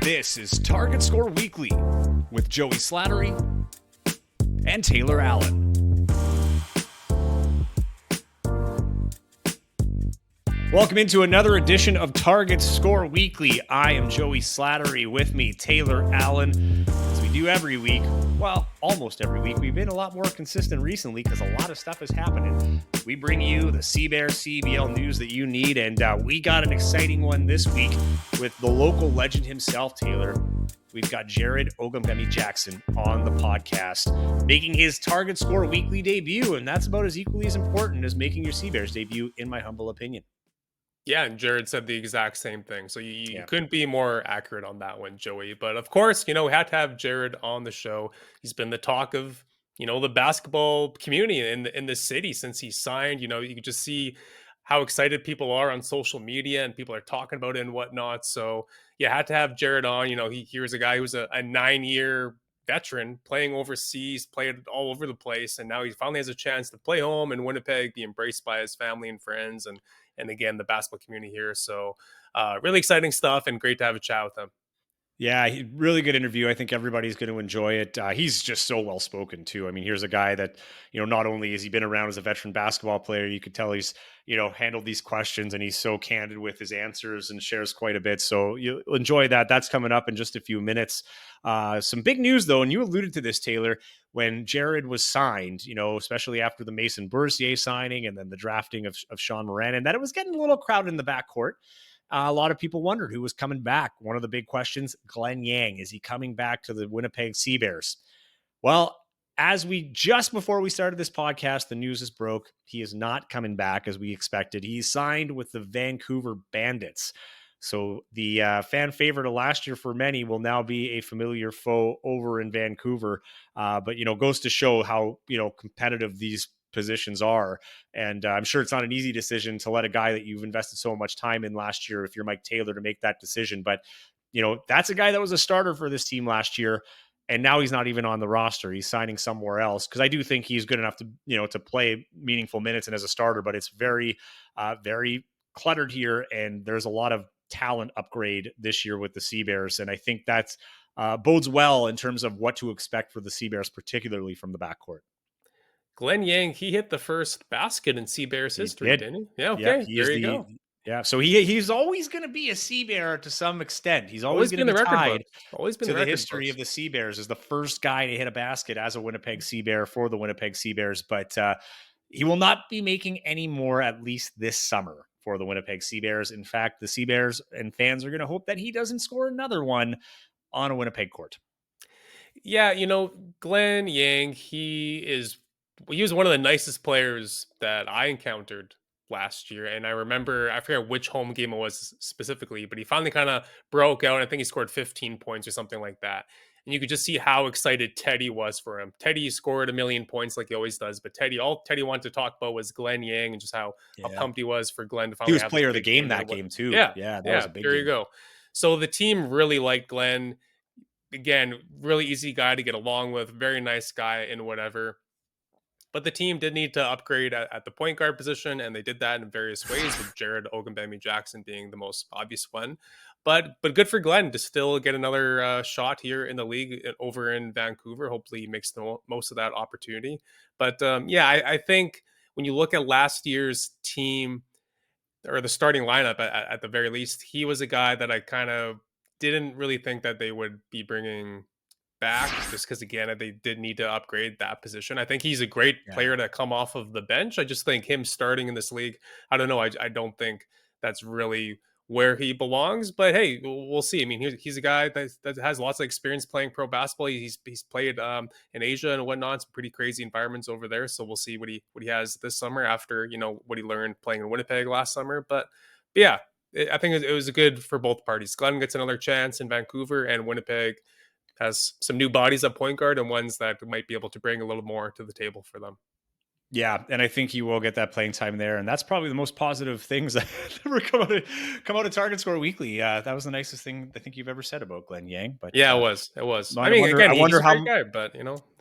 This is Target Score Weekly with Joey Slattery and Taylor Allen. Welcome into another edition of Target Score Weekly. I am Joey Slattery. With me, Taylor Allen. As we do every week, well, almost every week, we've been a lot more consistent recently because a lot of stuff is happening. We bring you the CEBL news that you need, and we got an exciting one this week with the local legend himself, Taylor. We've got Jared Ogungbemi-Jackson on the podcast, making his Target Score Weekly debut, and that's about as equally as important as making your CBears debut, in my humble opinion. Yeah, and Jared said the exact same thing. So you couldn't be more accurate on that one, Joey. But of course, we had to have Jared on the show. He's been the talk of, the basketball community in the city since he signed. You can just see how excited people are on social media and people are talking about it and whatnot. So yeah, had to have Jared on. Here's a guy who's a 9-year veteran playing overseas, played all over the place, and now he finally has a chance to play home in Winnipeg, be embraced by his family and friends, and again the basketball community here. So really exciting stuff, and great to have a chat with him. Yeah, really good interview. I think everybody's going to enjoy it. He's just so well spoken too. I mean, here's a guy that, not only has he been around as a veteran basketball player, you could tell he's, handled these questions, and he's so candid with his answers and shares quite a bit. So you'll enjoy that. That's coming up in just a few minutes. Some big news though, and you alluded to this, Taylor, when Jared was signed, especially after the Mason Boursier signing and then the drafting of Sean Moran, and that it was getting a little crowded in the backcourt. A lot of people wondered who was coming back. One of the big questions, Glenn Yang, is he coming back to the Winnipeg CEBLs? Well, just before we started this podcast, the news is broke. He is not coming back as we expected. He's signed with the Vancouver Bandits. So the fan favorite of last year for many will now be a familiar foe over in Vancouver. But, goes to show how, competitive these positions are. And I'm sure it's not an easy decision to let a guy that you've invested so much time in last year, if you're Mike Taylor, to make that decision. But, that's a guy that was a starter for this team last year. And now he's not even on the roster. He's signing somewhere else, because I do think he's good enough to, to play meaningful minutes and as a starter, but it's very, very cluttered here. And there's a lot of talent upgrade this year with the CEBLs. And I think that's bodes well in terms of what to expect for the CEBLs, particularly from the backcourt. Glenn Yang, he hit the first basket in CEBLs history, didn't he? Yeah, okay, yep, there you go. Yeah, so he's always going to be a CEBL to some extent. He's always going to be tied to the history of the CEBLs as the first guy to hit a basket as a Winnipeg CEBL for the Winnipeg CEBLs. But he will not be making any more, at least this summer, for the Winnipeg CEBLs. In fact, the CEBLs and fans are going to hope that he doesn't score another one on a Winnipeg court. Yeah, Glenn Yang, he was one of the nicest players that I encountered last year. And I forget which home game it was specifically, but he finally kind of broke out. I think he scored 15 points or something like that. And you could just see how excited Teddy was for him. Teddy scored 1 million points like he always does, but all Teddy wanted to talk about was Glenn Yang and just how pumped he was for Glenn to finally have player of the game that game too. Yeah, that was a big there game. You go. So the team really liked Glenn. Again, really easy guy to get along with, very nice guy and whatever. But the team did need to upgrade at the point guard position, and they did that in various ways, with Jared Ogungbemi-Jackson being the most obvious one. But good for Glenn to still get another shot here in the league over in Vancouver. Hopefully he makes the most of that opportunity. But I think when you look at last year's team, or the starting lineup at the very least, he was a guy that I kind of didn't really think that they would be bringing back, just because again they did need to upgrade that position. I think he's a great player to come off of the bench. I just think him starting in this league, I don't know, I don't think that's really where he belongs, but hey, we'll see. I mean, he's a guy that has lots of experience playing pro basketball. He's played in Asia and whatnot, some pretty crazy environments over there, so we'll see what he has this summer after what he learned playing in Winnipeg last summer. But yeah, I think it was good for both parties. Glenn gets another chance in Vancouver, and Winnipeg has some new bodies at point guard and ones that might be able to bring a little more to the table for them. Yeah, and I think he will get that playing time there, and that's probably the most positive things that ever come out of Target Score Weekly. That was the nicest thing I think you've ever said about Glenn Yang. But yeah, it was. I mean, again, he's a great guy, but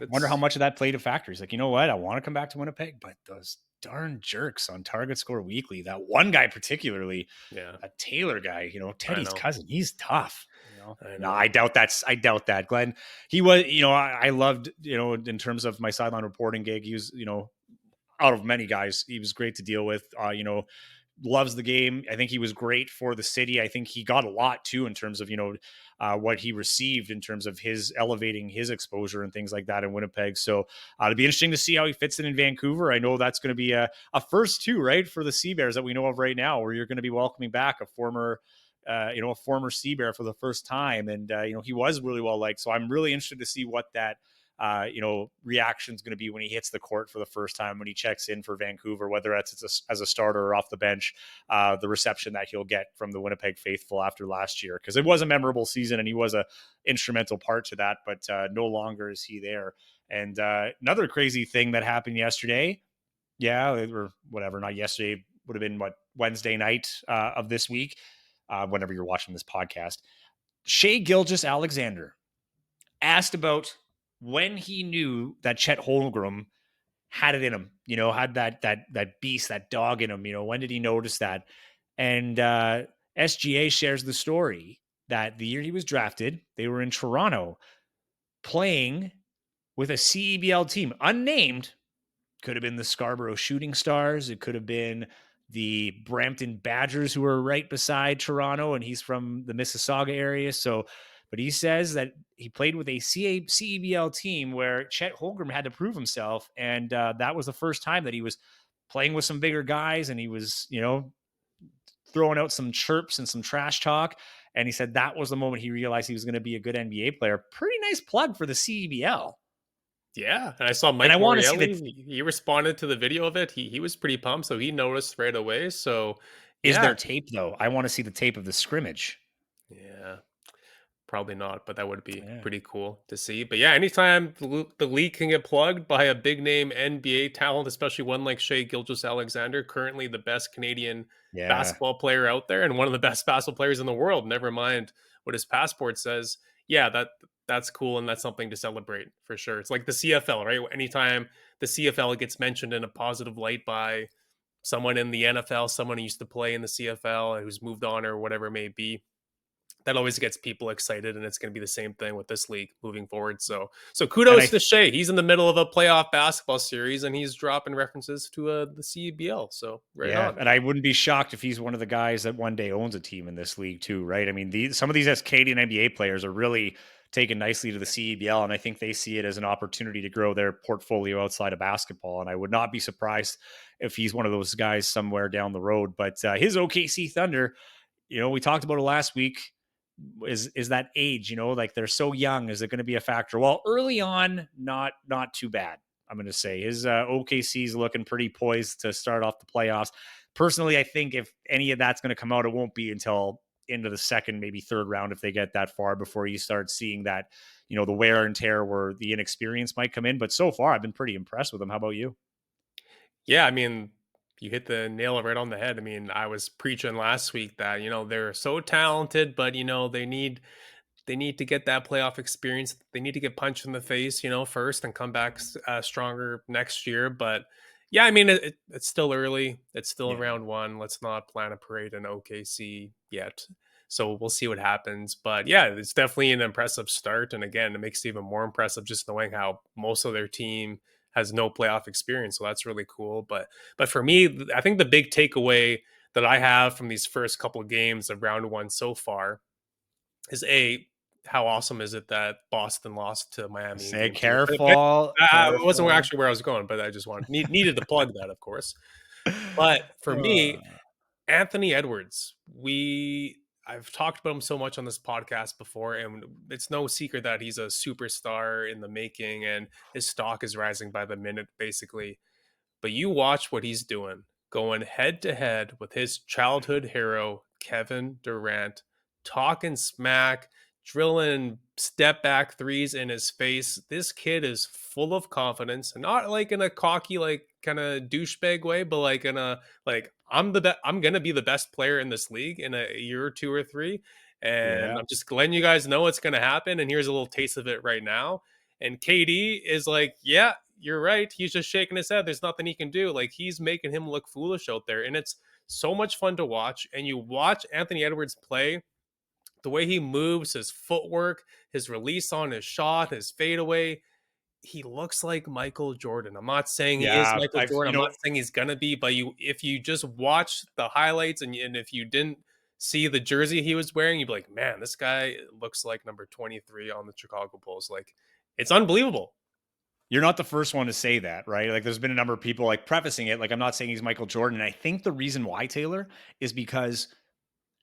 wonder how much of that played a factor. He's like, you know what, I want to come back to Winnipeg, but those darn jerks on Target Score Weekly, that one guy particularly, a Taylor guy, Teddy's cousin, he's tough. I No, know. I doubt that. Glenn, he was, I loved, in terms of my sideline reporting gig, he was, out of many guys, he was great to deal with. Loves the game. I think he was great for the city. I think he got a lot too in terms of what he received in terms of his elevating his exposure and things like that in Winnipeg. So it'll be interesting to see how he fits in Vancouver. I know that's going to be a first too, right, for the Sea Bears that we know of right now, where you're going to be welcoming back a former. A former Sea Bear for the first time, and he was really well liked. So I'm really interested to see what that reaction is going to be when he hits the court for the first time, when he checks in for Vancouver, whether that's as a starter or off the bench, the reception that he'll get from the Winnipeg faithful after last year, because it was a memorable season and he was a instrumental part to that, but no longer is he there. And another crazy thing that happened yesterday, or whatever, not yesterday, would have been Wednesday night of this week, whenever you're watching this podcast. Shea Gilgeous-Alexander asked about when he knew that Chet Holmgren had it in him, had that beast, that dog in him. When did he notice that? And SGA shares the story that the year he was drafted, they were in Toronto playing with a CEBL team, unnamed. Could have been the Scarborough Shooting Stars. It could have been the Brampton Badgers, who were right beside Toronto, and he's from the Mississauga area. So, but he says that he played with a CEBL team where Chet Holmgren had to prove himself, and that was the first time that he was playing with some bigger guys, and he was, throwing out some chirps and some trash talk. And he said that was the moment he realized he was going to be a good NBA player. Pretty nice plug for the CEBL. Yeah, and I saw And I Mike want to see that. Morreale. He responded to the video of it. He was pretty pumped, so he noticed right away. So Is there yeah, tape though? I want to see the tape of the scrimmage. yeah. Probably not, but that would be Yeah. pretty cool to see. But yeah, anytime the league can get plugged by a big name NBA talent, especially one like Shea Gilgeous-Alexander, currently the best Canadian Yeah. basketball player out there and one of the best basketball players in the world, never mind what his passport says. Yeah, that's cool and that's something to celebrate for sure. It's like the CFL, right? Anytime the CFL gets mentioned in a positive light by someone in the NFL, someone who used to play in the CFL who's moved on or whatever it may be, that always gets people excited, and it's going to be the same thing with this league moving forward. So And kudos to Shea. He's in the middle of a playoff basketball series, and he's dropping references to the CEBL. So right yeah, on. and I wouldn't be shocked if he's one of the guys that one day owns a team in this league too, right? I mean, some of these Canadian NBA players are really taken nicely to the CEBL, and I think they see it as an opportunity to grow their portfolio outside of basketball. And I would not be surprised if he's one of those guys somewhere down the road. But his OKC Thunder, we talked about it last week, is that age, like they're so young. Is it going to be a factor? Well, early on, not too bad. I'm going to say his OKC is looking pretty poised to start off the playoffs. Personally, I think if any of that's going to come out, it won't be until into the second, maybe third round, if they get that far, before you start seeing that, the wear and tear where the inexperience might come in. But so far, I've been pretty impressed with him. How about you? Yeah, I mean, you hit the nail right on the head. I mean, I was preaching last week that they're so talented, but they need to get that playoff experience. They need to get punched in the face, first and come back stronger next year. But yeah, I mean, it's still early. It's still Yeah. round one. Let's not plan a parade in OKC yet. So we'll see what happens. But yeah, it's definitely an impressive start. And again, it makes it even more impressive just knowing how most of their team has no playoff experience. So that's really cool. But for me, I think the big takeaway that I have from these first couple of games of round one so far is how awesome is it that Boston lost to Miami in Say game two? careful, It wasn't careful. actually where I was going, but I just needed to plug that, of course. But for me, Anthony Edwards, I've talked about him so much on this podcast before, and it's no secret that he's a superstar in the making, and his stock is rising by the minute, basically. But you watch what he's doing, going head to head with his childhood hero, Kevin Durant, talking smack, drilling step back threes in his face. This kid is full of confidence, not like in a cocky, like kind of douchebag way, but like in a like I'm gonna be the best player in this league in a year or two or three. And Yeah. I'm just letting you guys know it's gonna happen. And here's a little taste of it right now. And KD is like, yeah, you're right. He's just shaking his head. There's nothing he can do. Like he's making him look foolish out there. And it's so much fun to watch. And you watch Anthony Edwards play the way he moves, his footwork, his release on his shot, his fadeaway, he looks like Michael Jordan. I'm not saying he is Yeah, Michael I've Jordan. I'm not saying he's gonna be, but if you just watch the highlights and if you didn't see the jersey he was wearing, you'd be like, man, this guy looks like number 23 on the Chicago Bulls. Like, it's unbelievable. you're not the first one to say that, right? Like, there's been a number of people like prefacing it, like I'm not saying he's Michael Jordan. And I think the reason why, Taylor, is because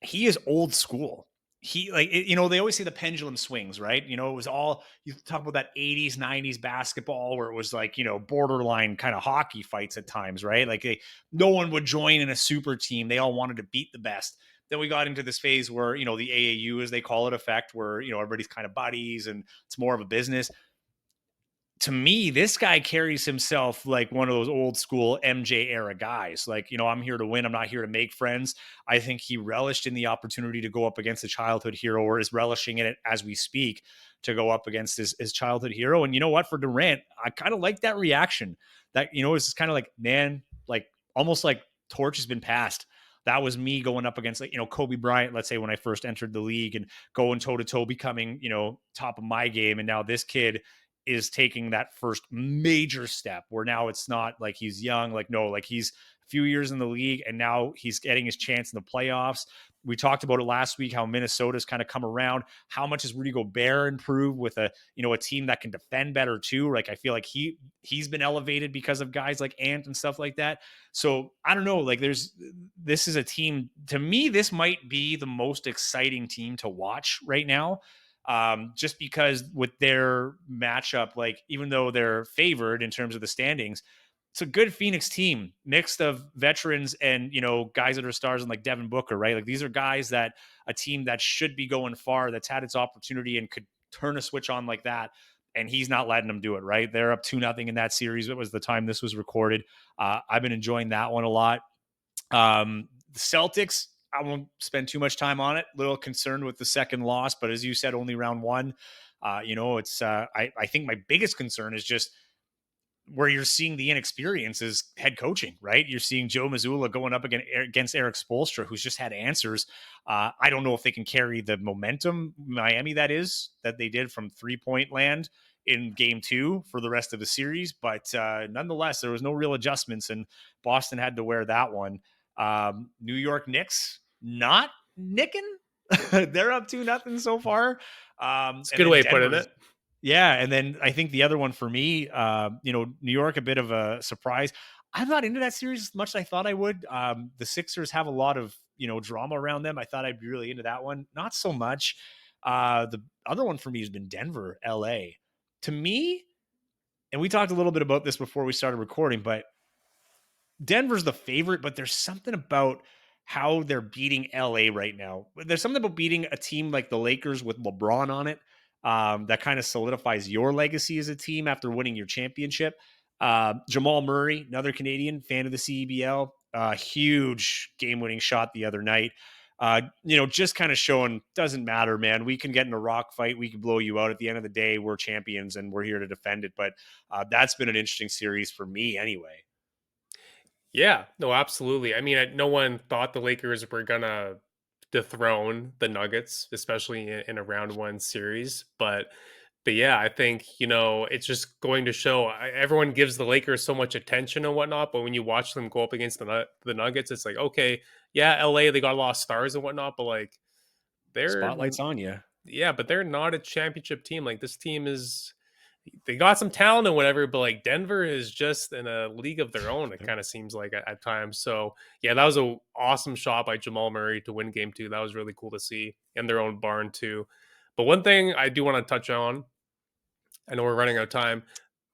he is old school. He like they always say the pendulum swings, right? It was all you talk about that 80s, 90s basketball where it was like, borderline kind of hockey fights at times, right? Like no one would join in a super team. They all wanted to beat the best. Then we got into this phase where, the AAU, as they call it, effect, where, everybody's kind of buddies and it's more of a business. To me, this guy carries himself like one of those old school MJ era guys. Like, I'm here to win. I'm not here to make friends. I think he relished in the opportunity to go up against a childhood hero, or is relishing in it as we speak, to go up against his childhood hero. And you know what? For Durant, I kind of like that reaction. That, it's kind of like, man, like almost like torch has been passed. That was me going up against, like, Kobe Bryant, let's say, when I first entered the league and going toe to toe, becoming, top of my game. And now this kid is taking that first major step where now it's not like he's young, like no, like he's a few years in the league and now he's getting his chance in the playoffs. We talked about it last week, how Minnesota's kind of come around. How much has Rudy Gobert improved with a team that can defend better too? Like I feel like he's been elevated because of guys like Ant and stuff like that. So I don't know, like this is a team, to me, this might be the most exciting team to watch right now, just because with their matchup, like even though they're favored in terms of the standings, it's a good Phoenix team, mixed of veterans and guys that are stars, and like Devin Booker, right? Like these are guys that a team that should be going far, that's had its opportunity and could turn a switch on like that. And he's not letting them do it, right? They're up 2-0 in that series. It was the time this was recorded. I've been enjoying that one a lot. The Celtics, I won't spend too much time on it. A little concerned with the second loss, but as you said, only round one. It's I think my biggest concern is just where you're seeing the inexperience is head coaching, right? You're seeing Joe Mazzulla going up against Eric Spoelstra, who's just had answers. I don't know if they can carry the momentum, Miami, that they did from 3-point land in game 2 for the rest of the series. But nonetheless, there was no real adjustments, and Boston had to wear that one. New York Knicks, not nicking. They're up 2-0 so far. It's a And good then way of putting Denver's it. yeah, and then I think the other one for me, New York, a bit of a surprise. I'm not into that series as much as I thought I would. The Sixers have a lot of drama around them. I thought I'd be really into that one, not so much. The other one for me has been Denver, LA. To me, and we talked a little bit about this before we started recording, but Denver's the favorite, but there's something about how they're beating LA right now. There's something about beating a team like the Lakers with LeBron on it, that kind of solidifies your legacy as a team after winning your championship. Jamal Murray, another Canadian fan of the CEBL, huge game-winning shot the other night. Just kind of showing doesn't matter, man. We can get in a rock fight. We can blow you out. At the end of the day, we're champions and we're here to defend it. But that's been an interesting series for me anyway. Yeah, no, absolutely. I mean, no one thought the Lakers were gonna dethrone the Nuggets, especially in a round one series. But yeah, I think it's just going to show. Everyone gives the Lakers so much attention and whatnot, but when you watch them go up against the Nuggets, it's like, okay, yeah, LA, they got a lot of stars and whatnot, but like they're Spotlight's on you. yeah, but they're not a championship team. Like this team is, they got some talent and whatever, but like Denver is just in a league of their own. It kind of seems like at times. So yeah, that was a awesome shot by Jamal Murray to win game 2. That was really cool to see in their own barn too. But one thing I do want to touch on, I know we're running out of time.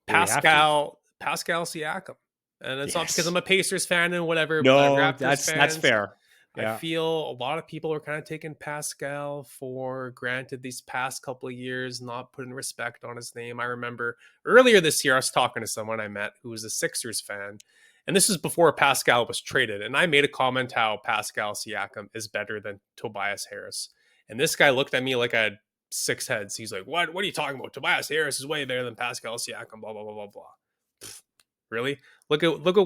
Well, we have to. Pascal Siakam, and it's not because Yes. I'm a Pacers fan and whatever, but No, Raptors that's fans, fair. I Yeah. feel a lot of people are kind of taking Pascal for granted these past couple of years, not putting respect on his name. I remember earlier this year, I was talking to someone I met who was a Sixers fan, and this is before Pascal was traded. And I made a comment how Pascal Siakam is better than Tobias Harris. And this guy looked at me like I had 6 heads. He's like, What are you talking about? Tobias Harris is way better than Pascal Siakam, blah, blah, blah, blah, blah. Pfft, really? Look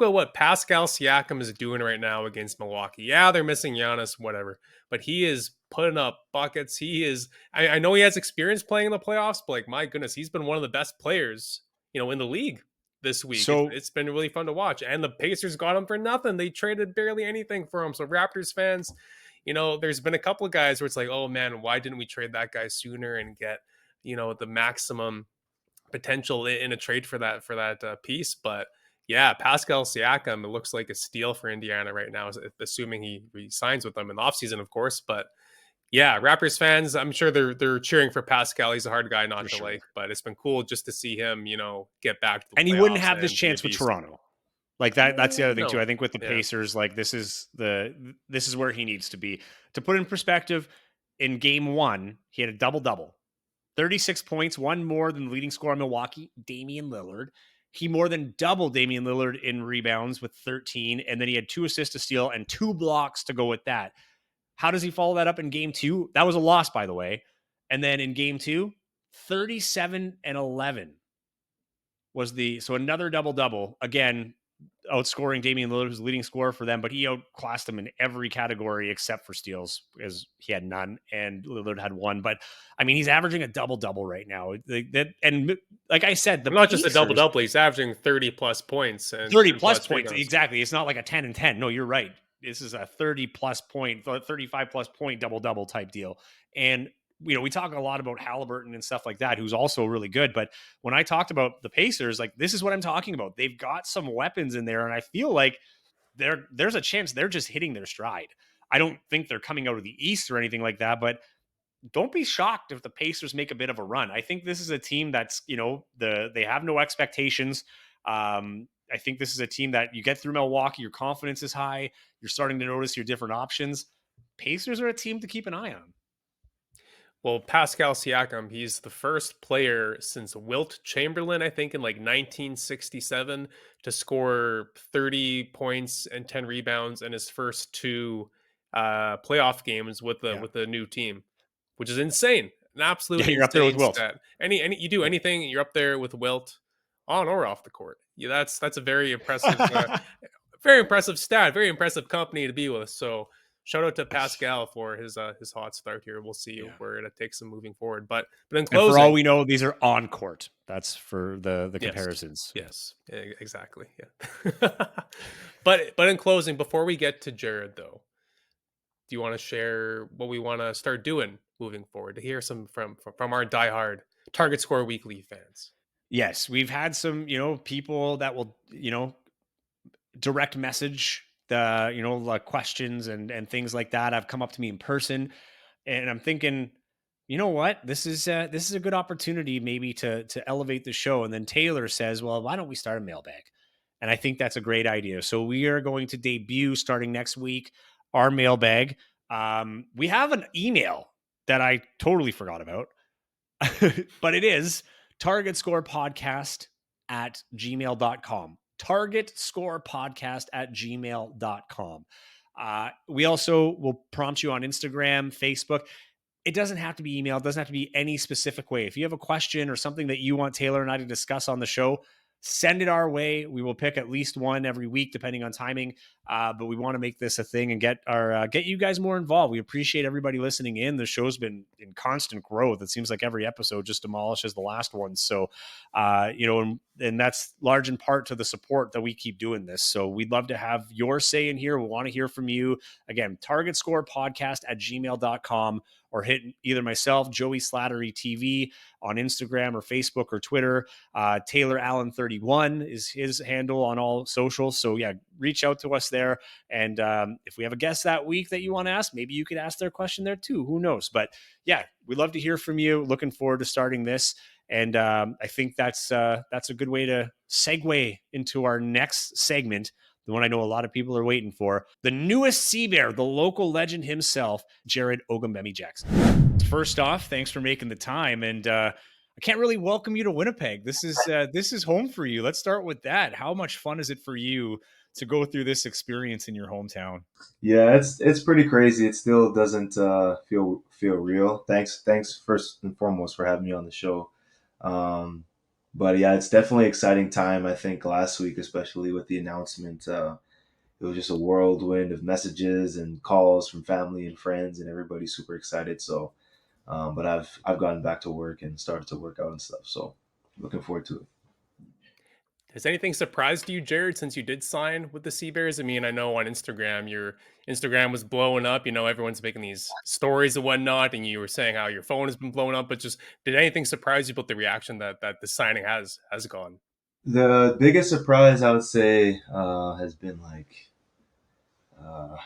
at what Pascal Siakam is doing right now against Milwaukee. Yeah, they're missing Giannis, whatever, but he is putting up buckets. He is. I know he has experience playing in the playoffs, but like my goodness, he's been one of the best players in the league this week. It's, So it's been really fun to watch, and the Pacers got him for nothing. They traded barely anything for him. So Raptors fans, there's been a couple of guys where it's like, oh man, why didn't we trade that guy sooner and get the maximum potential in a trade for that piece? But yeah, Pascal Siakam, it looks like a steal for Indiana right now, assuming he signs with them in the offseason, of course. But yeah, Raptors fans, I'm sure they're cheering for Pascal. He's a hard guy for not to sure. like, but it's been cool just to see him, get back to the And he wouldn't playoffs have this and be a chance with beast. Toronto. Like that's the other thing too. No, I think with the yeah, Pacers, like this is where he needs to be. To put in perspective, in game 1, he had a double-double. 36 points, one more than the leading scorer in Milwaukee, Damian Lillard. He more than doubled Damian Lillard in rebounds with 13, and then he had 2 assists to steal and 2 blocks to go with that. How does he follow that up in game 2? That was a loss, by the way. And then in game 2, 37 and 11 was so another double double. Again, outscoring Damian Lillard, who's the leading scorer for them, but he outclassed him in every category except for steals, as he had none, and Lillard had one. But I mean, he's averaging a double double right now. And like I said, the not just a double Pacers double. He's averaging 30 plus points and 30 10 plus plus points. rebounds. Exactly. It's not like a 10 and 10. No, you're right. This is a 30 plus point, 35 plus point double double type deal. And we talk a lot about Halliburton and stuff like that, who's also really good. But when I talked about the Pacers, like this is what I'm talking about. They've got some weapons in there, and I feel like there's a chance they're just hitting their stride. I don't think they're coming out of the East or anything like that, but don't be shocked if the Pacers make a bit of a run. I think this is a team that's, they have no expectations. I think this is a team that you get through Milwaukee, your confidence is high, you're starting to notice your different options. Pacers are a team to keep an eye on. Well, Pascal Siakam, he's the first player since Wilt Chamberlain, I think, in like 1967 to score 30 points and 10 rebounds in his first two playoff games with the Yeah. with the new team, which is insane. An Yeah, absolutely you're up there with insane Wilt. stat. Any you do Yeah. anything, you're up there with Wilt on or off the court. Yeah, that's a very impressive stat, very impressive company to be with. So shout out to Pascal for his hot start here. We'll see Yeah. where it takes him moving forward. But in And for all closing, we know, these are on court. That's for the yes, comparisons. yes, exactly, yeah. but in closing, before we get to Jared, though, do you want to share what we want to start doing moving forward to hear some from our diehard Target Score Weekly fans? Yes, we've had some, people that will, direct message the, like questions and things like that have come up to me in person, and I'm thinking, you know what, this is a good opportunity maybe to elevate the show. And then Taylor says, well, why don't we start a mailbag? And I think that's a great idea. So we are going to debut starting next week our mailbag. We have an email that I totally forgot about, but it is target score podcast at gmail.com. Target score podcast at gmail.com. We also will prompt you on Instagram, Facebook. It doesn't have to be email. It doesn't have to be any specific way. If you have a question or something that you want Taylor and I to discuss on the show, send it our way. We will pick at least one every week, depending on timing. But we want to make this a thing and get you guys more involved. We appreciate everybody listening in. The show's been in constant growth. It seems like every episode just demolishes the last one. So, and that's large in part to the support that we keep doing this. So we'd love to have your say in here. We want to hear from you. Again, target score podcast at gmail.com, or hit either myself, Joey Slattery TV on Instagram or Facebook or Twitter. Taylor Allen 31 is his handle on all socials. So yeah, reach out to us there. And if we have a guest that week that you want to ask, maybe you could ask their question there too. Who knows? But yeah, we'd love to hear from you. Looking forward to starting this. And I think that's a good way to segue into our next segment, the one I know a lot of people are waiting for, the newest CEBL, the local legend himself, Jared Ogungbemi-Jackson. First off, thanks for making the time. And I can't really welcome you to Winnipeg. This is home for you. Let's start with that. How much fun is it for you to go through this experience in your hometown? Yeah, it's pretty crazy. It still doesn't feel real. Thanks first and foremost for having me on the show. Um, But yeah, it's definitely an exciting time. I think last week, especially with the announcement, it was just a whirlwind of messages and calls from family and friends, and everybody's super excited. So, but I've gotten back to work and started to work out and stuff. So, looking forward to it. Has anything surprised you, Jared, since you did sign with the Sea Bears? I mean, I know on Instagram, your Instagram was blowing up. You know, everyone's making these stories and whatnot, and you were saying how your phone has been blowing up. But just did anything surprise you about the reaction that the signing has gone? The biggest surprise I would say has been uh,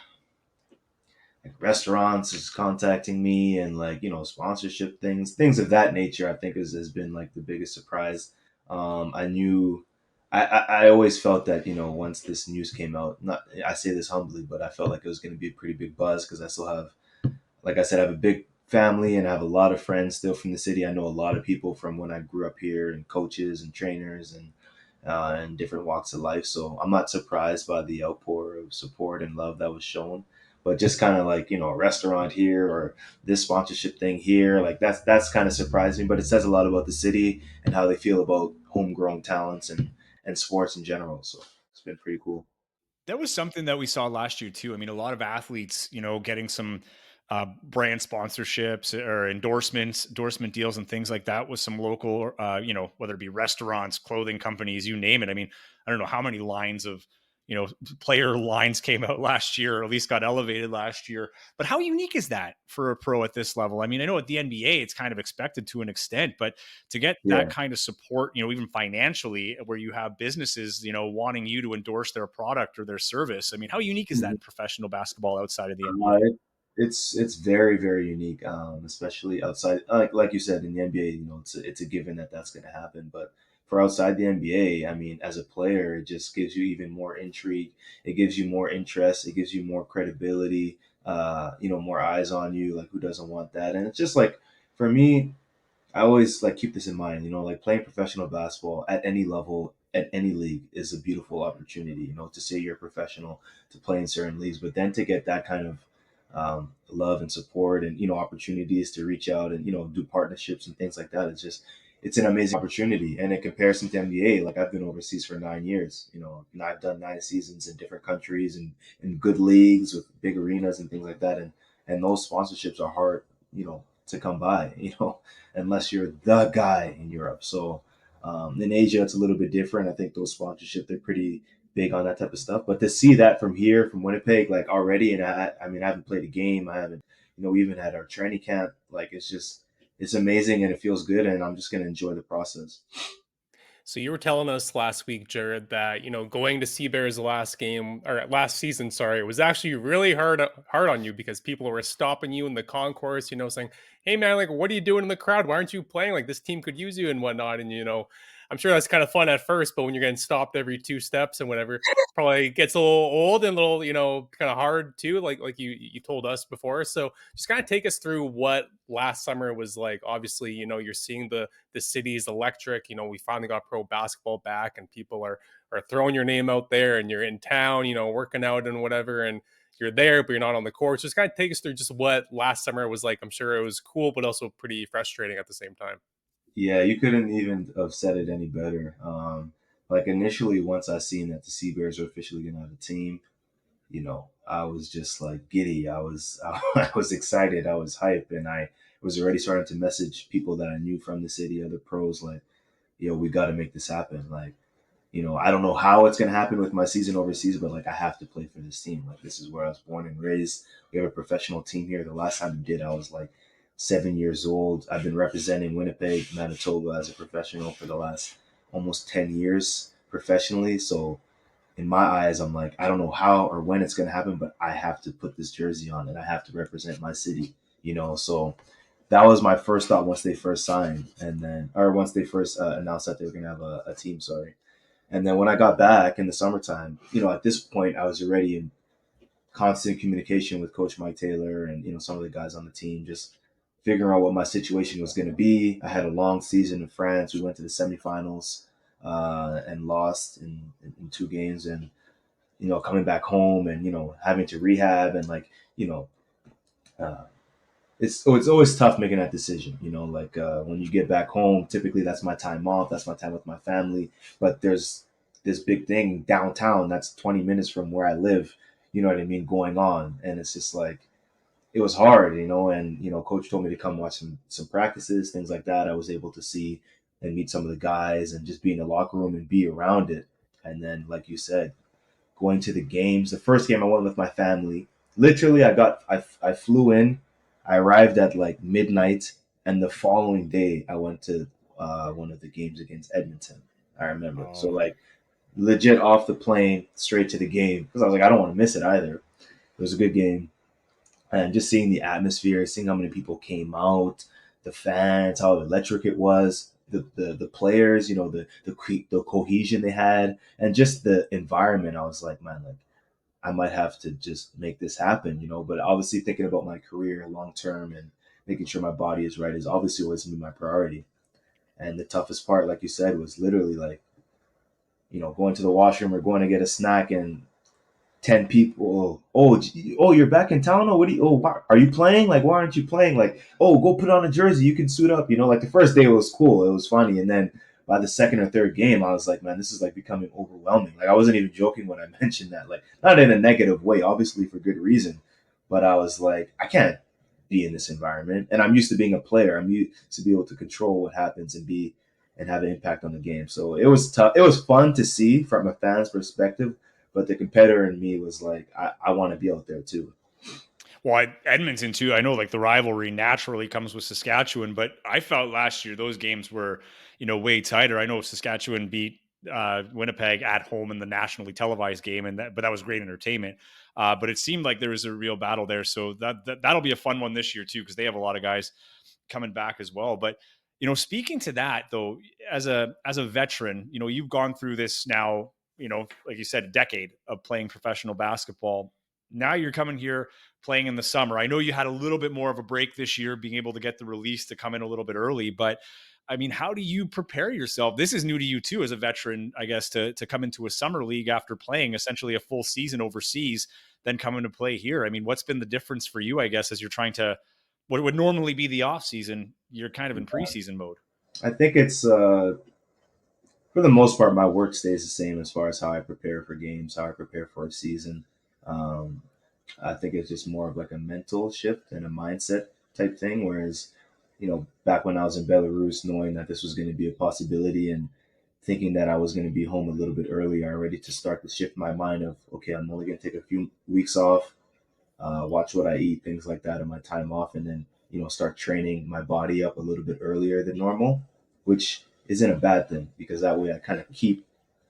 like restaurants is contacting me and sponsorship things of that nature. I think has been like the biggest surprise. I knew I always felt that once this news came out, not I say this humbly, but I felt like it was going to be a pretty big buzz because I still have, like I said, I have a big family and I have a lot of friends still from the city. I know a lot of people from when I grew up here, and coaches and trainers and different walks of life. So I'm not surprised by the outpour of support and love that was shown. But just kind of like a restaurant here or this sponsorship thing here, like that's kind of surprising. But it says a lot about the city and how they feel about homegrown talents and sports in general. So it's been pretty cool. That was something that we saw last year too. I mean, a lot of athletes, getting some brand sponsorships or endorsement deals, and things like that with some local, whether it be restaurants, clothing companies, you name it. I mean, I don't know how many lines of, player lines came out last year, or at least got elevated last year. But how unique is that for a pro at this level? I mean, I know at the NBA it's kind of expected to an extent, but to get that Yeah. kind of support, even financially, where you have businesses, wanting you to endorse their product or their service. I mean, how unique is that in professional basketball outside of the Uh, NBA? it, it's very very unique, especially outside, like you said in the NBA. It's a given that that's going to happen. But for outside the NBA, I mean, as a player, it just gives you even more intrigue. It gives you more interest. It gives you more credibility. More eyes on you. Like who doesn't want that? And it's just like for me, I always like keep this in mind, like playing professional basketball at any level, at any league is a beautiful opportunity, to say you're a professional, to play in certain leagues, but then to get that kind of love and support and, opportunities to reach out and, do partnerships and things like that. It's an amazing opportunity. And in comparison to NBA, like I've been overseas for 9 years, and I've done 9 seasons in different countries and in good leagues with big arenas and things like that. And those sponsorships are hard, to come by, unless you're the guy in Europe. So in Asia, it's a little bit different. I think those sponsorship they're pretty big on that type of stuff. But to see that from here, from Winnipeg, like already, and I mean, I haven't played a game. I haven't, we even had our training camp. Like it's amazing and it feels good, and I'm just gonna enjoy the process. So you were telling us last week, Jared, that going to Sea Bears last game or last season, sorry, it was actually really hard on you because people were stopping you in the concourse, saying, "Hey man, like what are you doing in the crowd? Why aren't you playing? Like this team could use you and whatnot." And I'm sure that's kind of fun at first, but when you're getting stopped every two steps and whatever, probably gets a little old and a little, kind of hard too, like you told us before. So just kind of take us through what last summer was like. Obviously, you're seeing the city's electric. We finally got pro basketball back, and people are throwing your name out there, and you're in town, working out and whatever, and you're there, but you're not on the court. Just kind of take us through just what last summer was like. I'm sure it was cool, but also pretty frustrating at the same time. Yeah, you couldn't even have said it any better. Like initially, once I seen that the Sea Bears were officially gonna have a team, I was just like giddy. I was excited. I was hyped, and I was already starting to message people that I knew from the city, other pros, like, we got to make this happen. Like, I don't know how it's gonna happen with my season overseas, but like I have to play for this team. Like this is where I was born and raised. We have a professional team here. The last time we did, I was like 7 years old. I've been representing Winnipeg, Manitoba as a professional for the last almost 10 years professionally. So in my eyes, I'm like, I don't know how or when it's gonna happen, but I have to put this jersey on and I have to represent my city. So that was my first thought once they first signed, and then or once they first announced that they were gonna have a team. Sorry. And then when I got back in the summertime, at this point, I was already in constant communication with Coach Mike Taylor and, some of the guys on the team, just figuring out what my situation was going to be. I had a long season in France. We went to the semifinals and lost in 2 games. And, coming back home and, having to rehab and like, you know, uh, it's always tough making that decision. Like when you get back home, typically that's my time off. That's my time with my family. But there's this big thing downtown that's 20 minutes from where I live. You know what I mean? Going on, and it's just like it was hard, And coach told me to come watch some practices, things like that. I was able to see and meet some of the guys, and just be in the locker room and be around it. And then, like you said, going to the games. The first game I went with my family. Literally, I flew in, I arrived at like midnight, and the following day I went to one of the games against Edmonton. I remember. So Oh, like legit off the plane straight to the game because I was like I don't want to miss it either. It was a good game, and just seeing the atmosphere, seeing how many people came out, the fans, how electric it was, the players, the cohesion they had, and just the environment. I was like, man, like I might have to just make this happen. But obviously, thinking about my career long term and making sure my body is right is obviously always gonna be my priority. And the toughest part, like you said, was literally like going to the washroom or going to get a snack, and 10 people. Oh, you're back in town. Oh, what do you? Oh, why, are you playing? Like, why aren't you playing? Like, oh, go put on a jersey. You can suit up. Like the first day was cool. It was funny, and then by the second or third game, I was like, man, this is like becoming overwhelming. Like, I wasn't even joking when I mentioned that. Like, not in a negative way, obviously for good reason, but I was like, I can't be in this environment, and I'm used to being a player. I'm used to be able to control what happens and have an impact on the game. So it was tough. It was fun to see from a fan's perspective, but the competitor in me was like, I want to be out there too. well, Edmonton too. I know like the rivalry naturally comes with Saskatchewan, but I felt last year those games were, way tighter. I know Saskatchewan beat Winnipeg at home in the nationally televised game, but that was great entertainment. But it seemed like there was a real battle there, so that'll be a fun one this year too because they have a lot of guys coming back as well. But speaking to that though, as a veteran, you've gone through this now. Like you said, a decade of playing professional basketball. Now you're coming here playing in the summer. I know you had a little bit more of a break this year, being able to get the release to come in a little bit early, but I mean, how do you prepare yourself? This is new to you too, as a veteran, I guess, to come into a summer league after playing essentially a full season overseas, then coming to play here. I mean, what's been the difference for you, I guess, as you're trying to what would normally be the off season, you're kind of in preseason mode. I think it's for the most part, my work stays the same as far as how I prepare for games, how I prepare for a season. Um, I think it's just more of like a mental shift and a mindset type thing. Whereas, back when I was in Belarus, knowing that this was going to be a possibility and thinking that I was going to be home a little bit earlier, I ready to start to shift my mind of, okay, I'm only going to take a few weeks off, watch what I eat, things like that in my time off, and then start training my body up a little bit earlier than normal, which isn't a bad thing because that way I kind of keep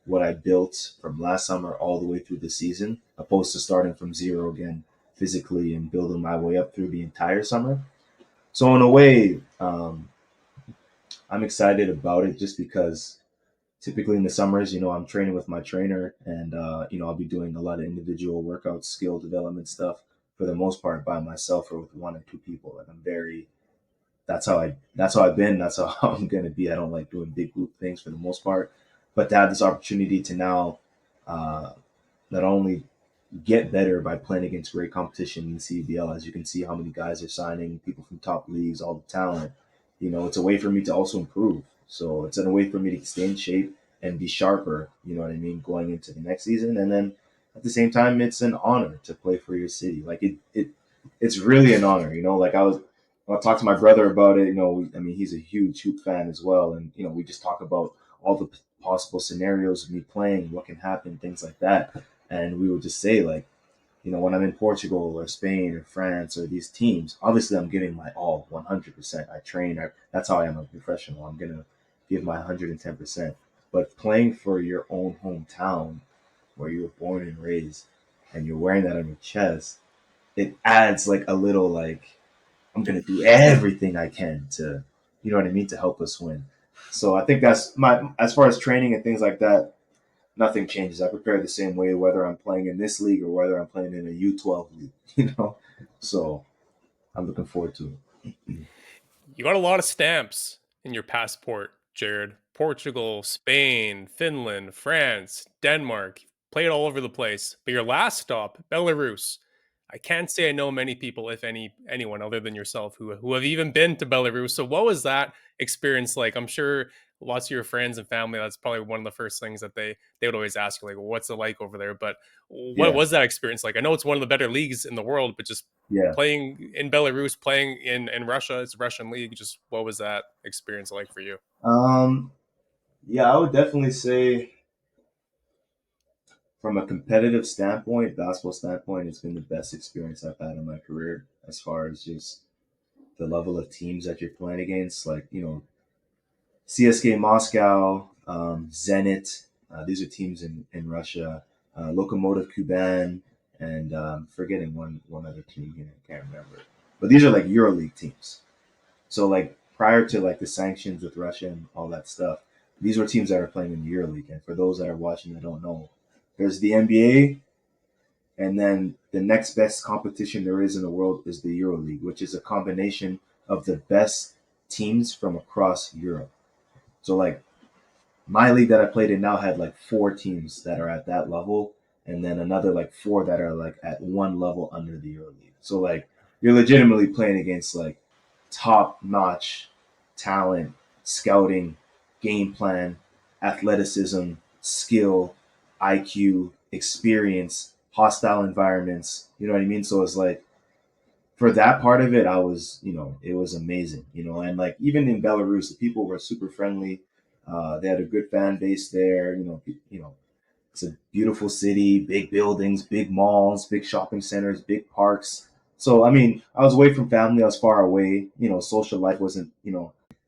what I built from last summer all the way through the season, opposed to starting from zero again physically and building my way up through the entire summer. So in a way, I'm excited about it just because typically in the summers, I'm training with my trainer, and I'll be doing a lot of individual workouts, skill development stuff for the most part by myself or with one or two people. Like I'm very that's how I've been. That's how I'm gonna be. I don't like doing big group things for the most part, but to have this opportunity to now uh, not only get better by playing against great competition in the CEBL, as you can see how many guys are signing, people from top leagues, all the talent. It's a way for me to also improve. So it's a way for me to stay in shape and be sharper. You know what I mean, going into the next season, and then at the same time, it's an honor to play for your city. Like it's really an honor. Like I talked to my brother about it. I mean, he's a huge hoop fan as well, and we just talk about all the possible scenarios of me playing, what can happen, things like that. And we would just say like, when I'm in Portugal or Spain or France or these teams, obviously I'm giving my all, 100%. I train. That's how I am a professional. I'm gonna give my 110%. But playing for your own hometown, where you were born and raised, and you're wearing that on your chest, it adds like a little like I'm gonna do everything I can to, what I mean, to help us win. So I think that's my as far as training and things like that. Nothing changes. I prepare the same way whether I'm playing in this league or whether I'm playing in a U12 league. So I'm looking forward to it. You got a lot of stamps in your passport, Jared. Portugal, Spain, Finland, France, Denmark. Played all over the place. But your last stop, Belarus. I can't say I know many people, if anyone other than yourself, who have even been to Belarus. So what was that experience like? I'm sure lots of your friends and family, that's probably one of the first things that they would always ask you, like, well, what's it like over there? But what Yeah, was that experience like? I know it's one of the better leagues in the world, but just yeah. playing in Belarus, playing in Russia, it's a Russian league. Just what was that experience like for you? Um, yeah, I would definitely say from a competitive standpoint, basketball standpoint, it's been the best experience I've had in my career as far as just the level of teams that you're playing against. Like, CSK Moscow, Zenit. These are teams in Russia. Lokomotiv Kuban, and forgetting one other team here. I can't remember. But these are like EuroLeague teams. So like prior to like the sanctions with Russia and all that stuff, these were teams that are playing in the EuroLeague. And for those that are watching that don't know, there's the NBA, and then the next best competition there is in the world is the EuroLeague, which is a combination of the best teams from across Europe. So like my league that I played in now had like four teams that are at that level, and then another like four that are like at one level under the EuroLeague. So like you're legitimately playing against like top notch talent, scouting, game plan, athleticism, skill, IQ, experience, hostile environments. You know what I mean? So it's like for that part of it, I was, it was amazing, and like even in Belarus, the people were super friendly. They had a good fan base there. It's a beautiful city, big buildings, big malls, big shopping centers, big parks. So, I mean, I was away from family. I was far away. Social life wasn't,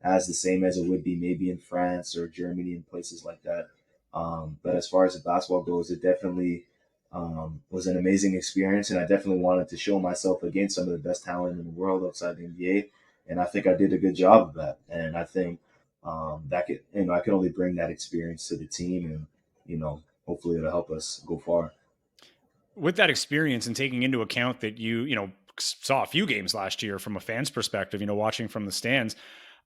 as the same as it would be maybe in France or Germany and places like that. But as far as the basketball goes, it definitely was an amazing experience. And I definitely wanted to show myself against some of the best talent in the world outside the NBA. And I think I did a good job of that. And I think that could, I can only bring that experience to the team, and, hopefully it'll help us go far. With that experience and taking into account that you saw a few games last year from a fan's perspective, watching from the stands,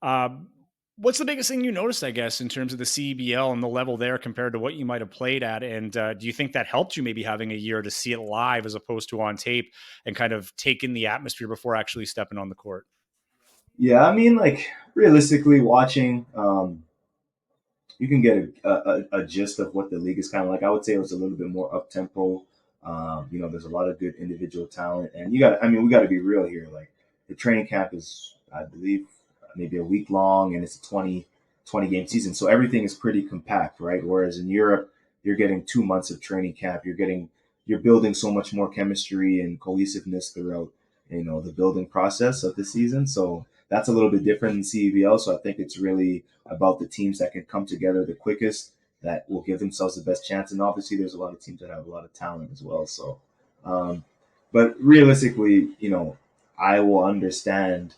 um, what's the biggest thing you noticed, I guess, in terms of the CEBL and the level there compared to what you might have played at? And do you think that helped you maybe having a year to see it live as opposed to on tape and kind of take in the atmosphere before actually stepping on the court? Yeah, I mean, like realistically, watching, you can get a gist of what the league is kind of like. I would say it was a little bit more up tempo. There's a lot of good individual talent, and I mean, we got to be real here. Like the training camp is, I believe, maybe a week long, and it's a 20 game season. So everything is pretty compact, right? Whereas in Europe, you're getting 2 months of training camp. You're building so much more chemistry and cohesiveness throughout, the building process of the season. So that's a little bit different in CEBL. So I think it's really about the teams that can come together the quickest, that will give themselves the best chance. And obviously, there's a lot of teams that have a lot of talent as well. So, um, but realistically, I will understand,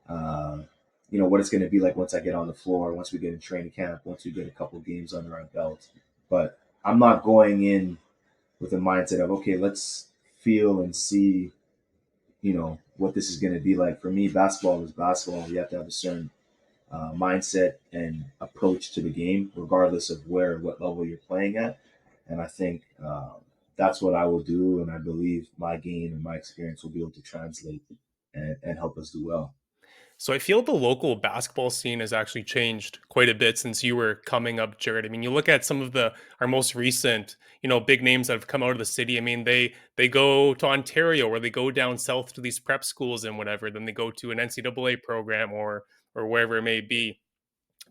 uh, what it's going to be like once I get on the floor, once we get in training camp, once we get a couple games under our belt. But I'm not going in with a mindset of, okay, let's feel and see, what this is going to be like. For me, basketball is basketball. You have to have a certain mindset and approach to the game, regardless of what level you're playing at. And I think that's what I will do. And I believe my game and my experience will be able to translate and help us do well. So I feel the local basketball scene has actually changed quite a bit since you were coming up, Jared. I mean, you look at some of the our most recent, big names that have come out of the city. I mean, they go to Ontario or they go down south to these prep schools and whatever. Then they go to an NCAA program or wherever it may be.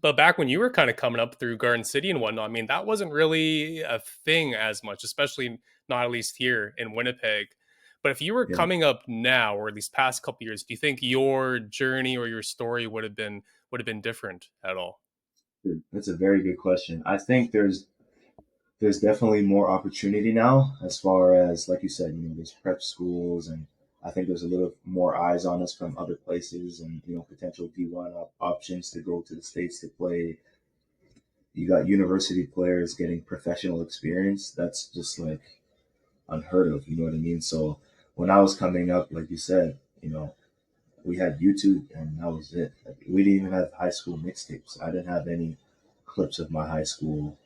But back when you were kind of coming up through Garden City and whatnot, I mean, that wasn't really a thing as much, especially not at least here in Winnipeg. But if you were Yeah, coming up now, or these past couple years, do you think your journey or your story would have been different at all? that's a very good question. I think there's definitely more opportunity now as far as like you said, there's prep schools, and I think there's a little more eyes on us from other places, and potential D1 options to go to the states to play. You got university players getting professional experience. That's just like unheard of. You know what I mean? So when I was coming up, like you said, we had YouTube and that was it. Like, we didn't even have high school mixtapes. I didn't have any clips of my high school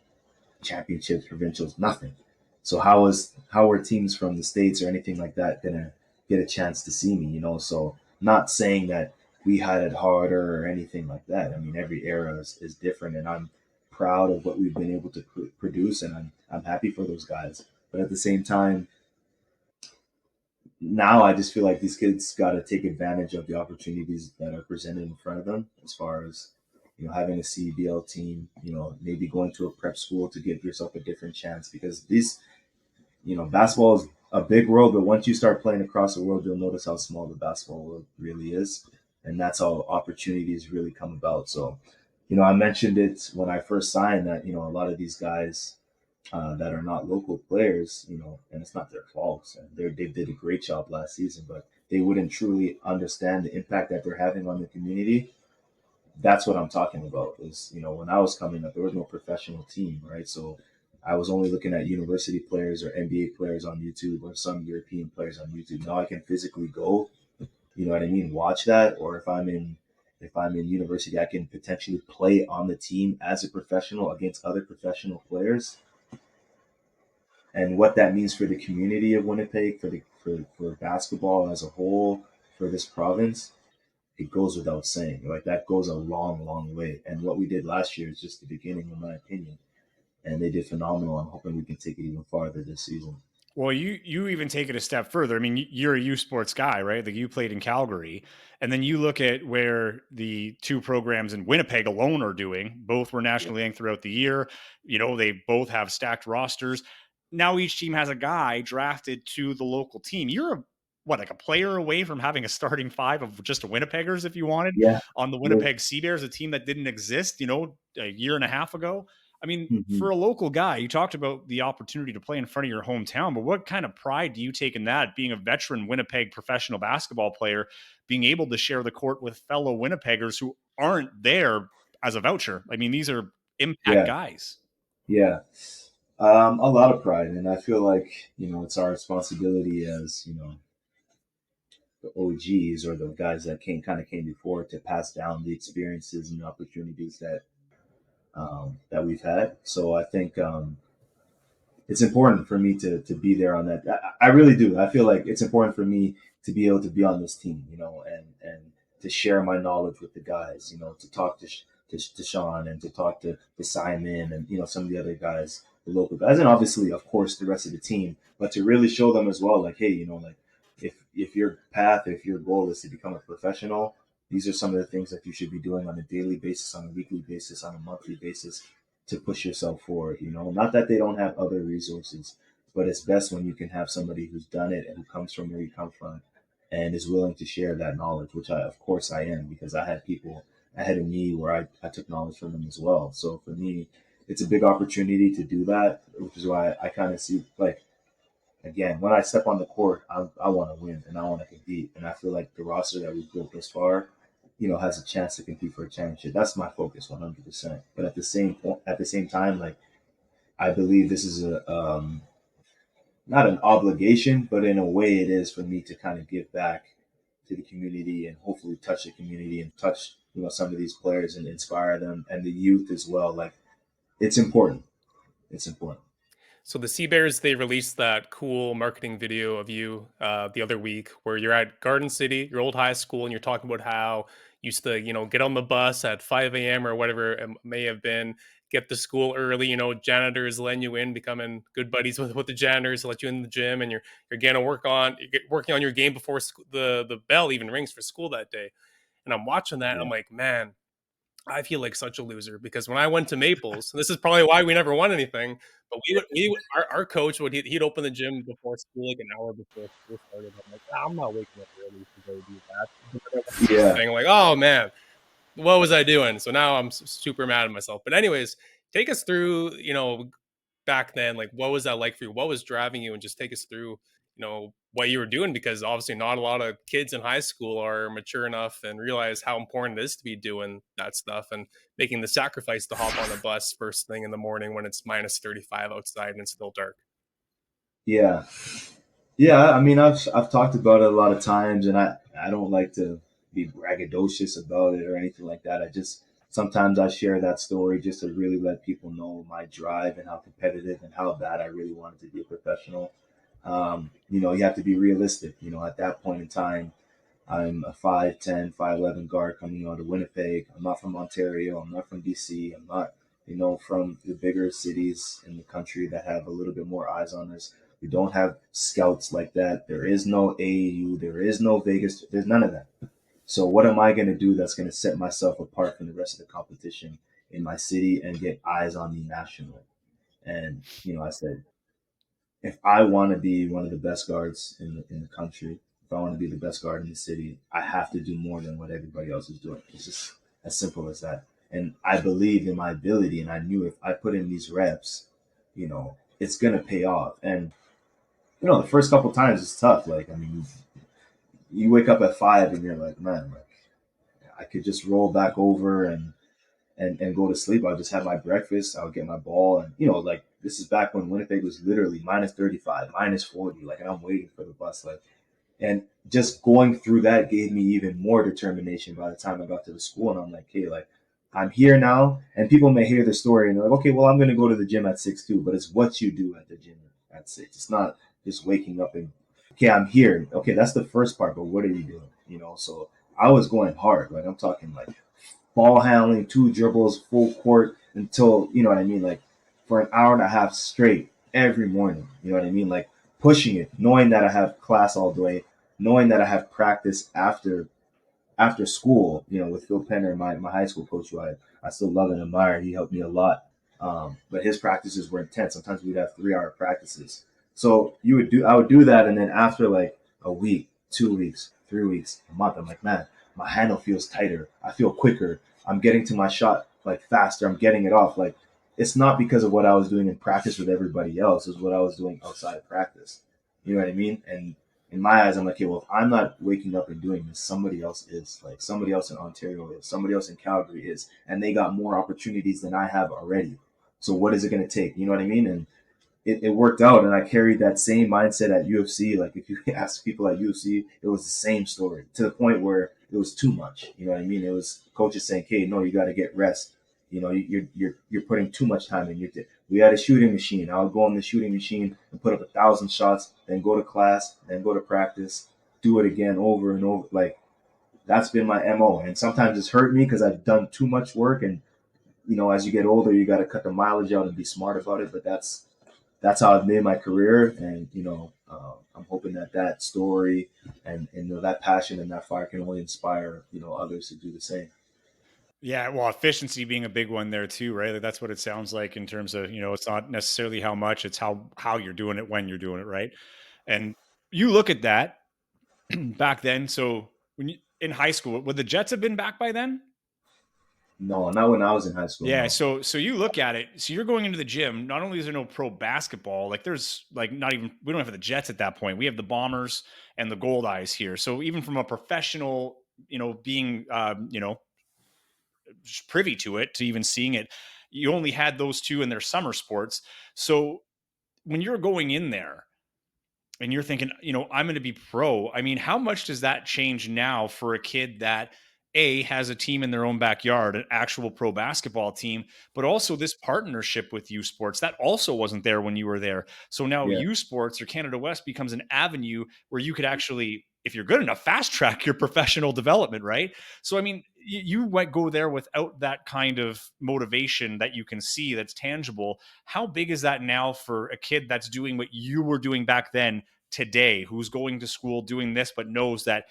championships, provincials, nothing. So how were teams from the states or anything like that gonna get a chance to see me, So not saying that we had it harder or anything like that. I mean, every era is different, and I'm proud of what we've been able to produce, and I'm happy for those guys. But at the same time, now I just feel like these kids got to take advantage of the opportunities that are presented in front of them, as far as having a CEBL team, maybe going to a prep school to give yourself a different chance, because these basketball is a big world, but once you start playing across the world, you'll notice how small the basketball world really is, and that's how opportunities really come about. So, I mentioned it when I first signed that a lot of these guys that are not local players, and it's not their fault. And they did a great job last season, but they wouldn't truly understand the impact that they're having on the community. That's what I'm talking about. Is when I was coming up, there was no professional team, right? So I was only looking at university players or NBA players on YouTube or some European players on YouTube. Now I can physically go, you know what I mean, watch that. Or if I'm in university, I can potentially play on the team as a professional against other professional players, and what that means for the community of Winnipeg, for basketball as a whole, for this province, it goes without saying. Like, that goes a long, long way. And what we did last year is just the beginning, in my opinion. And they did phenomenal. I'm hoping we can take it even farther this season. Well, you even take it a step further. I mean, you're a U Sports guy, right? Like, you played in Calgary, and then you look at where the two programs in Winnipeg alone are doing. Both were nationally ranked throughout the year. They both have stacked rosters. Now each team has a guy drafted to the local team. You're like a player away from having a starting five of just Winnipeggers, if you wanted, Yeah. on the Yeah. Winnipeg Sea Bears, a team that didn't exist, a year and a half ago. I mean, Hmm. for a local guy, you talked about the opportunity to play in front of your hometown, but what kind of pride do you take in that, being a veteran Winnipeg professional basketball player, being able to share the court with fellow Winnipeggers who aren't there as a voucher? I mean, these are impact Yeah. guys. Yeah. A lot of pride. And I feel like, it's our responsibility as, the OGs, or the guys that came before, to pass down the experiences and opportunities that we've had. So I think it's important for me to be there on that. I really do. I feel like it's important for me to be able to be on this team, and to share my knowledge with the guys, to talk to Sean, and to talk to Simon, and some of the other guys, the local guys, and obviously, of course, the rest of the team. But to really show them as well, like, hey, like, if your path, if your goal is to become a professional, these are some of the things that you should be doing on a daily basis, on a weekly basis, on a monthly basis, to push yourself forward. Not that they don't have other resources, but it's best when you can have somebody who's done it and who comes from where you come from, and is willing to share that knowledge, which of course I am, because I had people ahead of me where I took knowledge from them as well. So for me, it's a big opportunity to do that, which is why I kind of see, like, again, when I step on the court, I want to win and I want to compete. And I feel like the roster that we've built thus far, has a chance to compete for a championship. That's my focus, 100%. But at the same time, like, I believe this is not an obligation, but in a way it is, for me to kind of give back to the community, and hopefully touch the community, and touch some of these players, and inspire them, and the youth as well. Like, it's important. It's important. So the Sea Bears, they released that cool marketing video of you the other week where you're at Garden City, your old high school, and you're talking about how you used to, get on the bus at 5 a.m. or whatever it may have been, get to school early, janitors letting you in, becoming good buddies with the janitors, let you in the gym, and you're getting to working on your game before the bell even rings for school that day. And I'm watching that, and I'm Yeah. like, man, I feel like such a loser, because when I went to Maples, and this is probably why we never won anything, but our coach he'd open the gym before school, like an hour before school started. I'm like, "Ah, I'm not waking up early to go do that." But then I watched this Yeah. thing, like, oh man, what was I doing? So now I'm super mad at myself. But anyways, take us through, back then, like, what was that like for you? What was driving you? And just take us through, what you were doing, because obviously not a lot of kids in high school are mature enough and realize how important it is to be doing that stuff and making the sacrifice to hop on a bus first thing in the morning when it's minus 35 outside and it's still dark. Yeah. Yeah, I mean, I've talked about it a lot of times, and I don't like to be braggadocious about it or anything like that. I just sometimes I share that story just to really let people know my drive, and how competitive and how bad I really wanted to be a professional. You have to be realistic. At that point in time, I'm a 5'10", 5'11" guard coming out of Winnipeg. I'm not from Ontario. I'm not from BC. I'm not, from the bigger cities in the country that have a little bit more eyes on us. We don't have scouts like that. There is no AAU. There is no Vegas. There's none of that. So what am I going to do that's going to set myself apart from the rest of the competition in my city and get eyes on me nationally? And, I said, if I want to be one of the best guards in the country, if I want to be the best guard in the city, I have to do more than what everybody else is doing. It's just as simple as that. And I believed in my ability, and I knew if I put in these reps, it's gonna pay off. And the first couple times it's tough. Like, I mean, you wake up at 5 and you're like, man, like I could just roll back over and go to sleep. I'll just have my breakfast. I'll get my ball. And, like this is back when Winnipeg was literally minus 35, minus 40. Like, and I'm waiting for the bus. Like, and just going through that gave me even more determination by the time I got to the school. And I'm like, hey, like, I'm here now. And people may hear the story and they're like, okay, well, I'm going to go to the gym at 6 too. But it's what you do at the gym at 6. It's not just waking up and, okay, I'm here. Okay, that's the first part. But what are you doing? So I was going hard. Like, I'm talking like ball handling, 2 dribbles, full court until, you know what I mean? Like, for an hour and a half straight every morning. You know what I mean? Like, pushing it, knowing that I have class all day, knowing that I have practice after school, with Phil Penner, my high school coach, who I still love and admire. He helped me a lot. But his practices were intense. Sometimes we'd have 3-hour practices. So I would do that. And then after like a week, 2 weeks, 3 weeks, a month, I'm like, man, my handle feels tighter. I feel quicker. I'm getting to my shot like faster. I'm getting it off. Like, it's not because of what I was doing in practice with everybody else. It's what I was doing outside of practice. You know what I mean? And in my eyes, I'm like, okay, well, if I'm not waking up and doing this, somebody else is. Like, somebody else in Ontario is. Somebody else in Calgary is. And they got more opportunities than I have already. So what is it going to take? You know what I mean? And it worked out, and I carried that same mindset at UFC. Like, if you ask people at UFC, it was the same story, to the point where it was too much. You know what I mean? It was coaches saying, "Hey, no, you got to get rest. You're putting too much time in." We had a shooting machine. I would go on the shooting machine and put up 1,000 shots, then go to class, then go to practice, do it again over and over. Like, that's been my MO. And sometimes it's hurt me because I've done too much work. And as you get older, you got to cut the mileage out and be smart about it. But that's how I've made my career. And, I'm hoping that story and that passion and that fire can only inspire, others to do the same. Yeah, well, efficiency being a big one there too, right? Like, that's what it sounds like in terms of, it's not necessarily how much, it's how you're doing it when you're doing it, right? And you look at that back then. So when you in high school, would the Jets have been back by then? No, not when I was in high school. Yeah, No. so you look at it. So you're going into the gym. Not only is there no pro basketball, like there's like not even we don't have the Jets at that point. We have the Bombers and the Gold Eyes here. So even from a professional, being privy to it, to even seeing it, you only had those two in their summer sports. So when you're going in there and you're thinking, I'm going to be pro. I mean, how much does that change now for a kid that has a team in their own backyard, an actual pro basketball team, but also this partnership with U Sports that also wasn't there when you were there. So now Yeah. U Sports or Canada West becomes an avenue where you could actually, if you're good enough, fast track your professional development, right? So I mean, you might go there without that kind of motivation that you can see that's tangible. How big is that now for a kid that's doing what you were doing back then today, who's going to school doing this, but knows that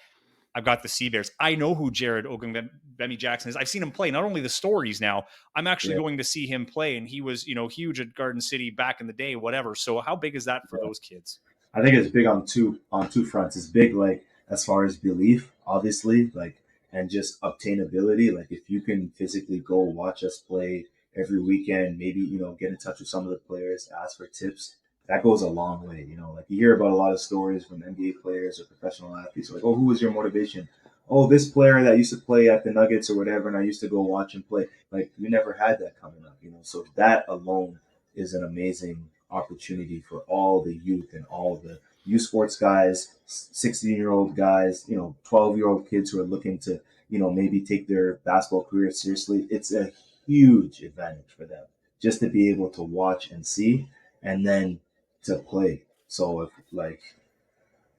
I've got the Sea Bears. I know who Jared Ogungbemi-Jackson is. I've seen him play. Not only the stories now, I'm actually Yeah. going to see him play. And he was, huge at Garden City back in the day, whatever. So how big is that for Yeah. those kids? I think it's big on two fronts. It's big, like, as far as belief, obviously, like, and just obtainability. Like, if you can physically go watch us play every weekend, maybe get in touch with some of the players, ask for tips. That goes a long way. Like, you hear about a lot of stories from NBA players or professional athletes. Like, oh, who was your motivation? Oh, this player that used to play at the Nuggets or whatever, and I used to go watch him play. Like, you never had that coming up. So that alone is an amazing opportunity for all the youth and all the youth sports guys, 16-year-old guys, 12-year-old kids who are looking to, maybe take their basketball career seriously. It's a huge advantage for them just to be able to watch and see and then to play. So if like,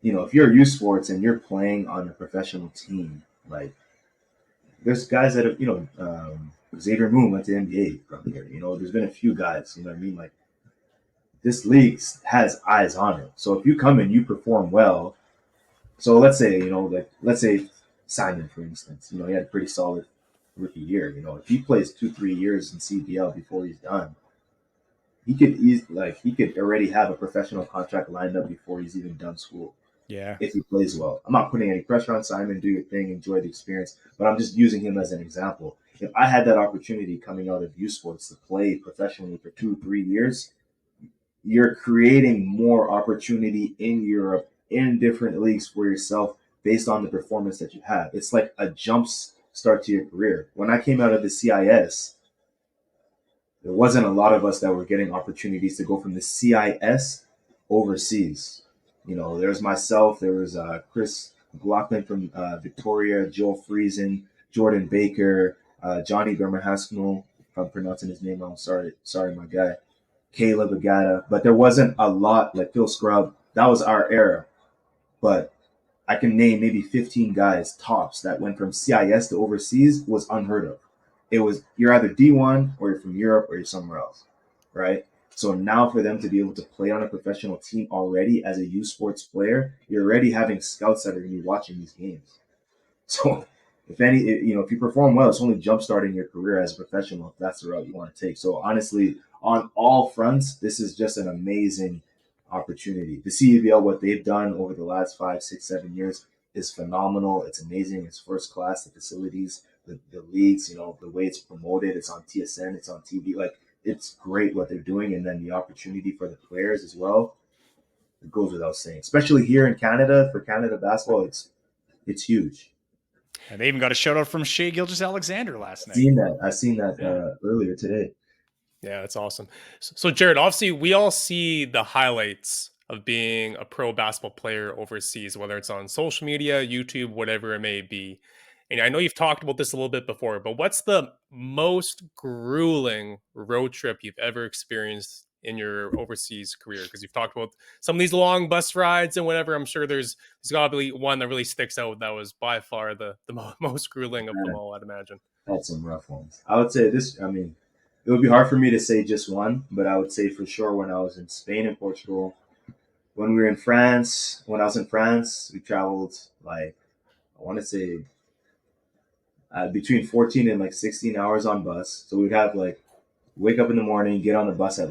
if you're youth sports and you're playing on a professional team, like there's guys that have, Xavier Moon went to NBA from here. There's been a few guys. You know what I mean? Like this league has eyes on it. So if you come and you perform well, so let's say Simon, for instance, he had a pretty solid rookie year. If he plays 2-3 years in CBL before he's done, he could already have a professional contract lined up before he's even done school. Yeah. If he plays well, I'm not putting any pressure on Simon. Do your thing, enjoy the experience. But I'm just using him as an example. If I had that opportunity coming out of youth sports to play professionally for 2-3 years, you're creating more opportunity in Europe in different leagues for yourself based on the performance that you have. It's like a jump start to your career. When I came out of the CIS, there wasn't a lot of us that were getting opportunities to go from the CIS overseas. There's myself, there was Chris McLaughlin from Victoria, Joel Friesen, Jordan Baker, Johnny Bermerhaskell, if I'm pronouncing his name wrong, sorry, my guy. Caleb Agata, but there wasn't a lot like Phil Scrub. That was our era. But I can name maybe 15 guys tops that went from CIS to overseas was unheard of. It was you're either D1 or you're from Europe or you're somewhere else, right? So now for them to be able to play on a professional team already as a youth sports player, you're already having scouts that are going to be watching these games. So if you perform well, it's only jumpstarting your career as a professional if that's the route you want to take. So honestly, on all fronts, this is just an amazing opportunity. The CEBL, what they've done over the last 5, 6, 7 years is phenomenal. It's amazing. It's first class. The facilities, the leagues, the way it's promoted, it's on TSN, it's on TV. Like it's great what they're doing, and then the opportunity for the players as well. It goes without saying, especially here in Canada for Canada basketball, it's huge. And they even got a shout out from Shea Gilgeous-Alexander last night. I seen that earlier today. Yeah, that's awesome. So, Jared, obviously, we all see the highlights of being a pro basketball player overseas, whether it's on social media, YouTube, whatever it may be. And I know you've talked about this a little bit before, but what's the most grueling road trip you've ever experienced in your overseas career? Because you've talked about some of these long bus rides and whatever. I'm sure there's got to be one that really sticks out that was by far the most grueling of them all, I'd imagine. Had some rough ones. I would say this. I mean, it would be hard for me to say just one, but I would say for sure when I was in Spain and Portugal, when we were in France, when I was in France, we traveled I want to say between 14 and 16 hours on bus. So we'd have wake up in the morning, get on the bus at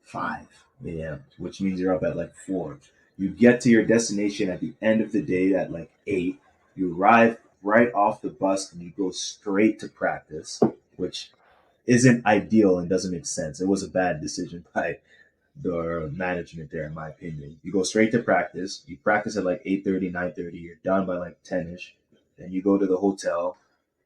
5 a.m., which means you're up at 4. You get to your destination at the end of the day at 8. You arrive right off the bus and you go straight to practice, which isn't ideal and doesn't make sense. It was a bad decision by the management there, in my opinion. You go straight to practice. You practice at 8:30, 9:30. You're done by 10ish. Then you go to the hotel.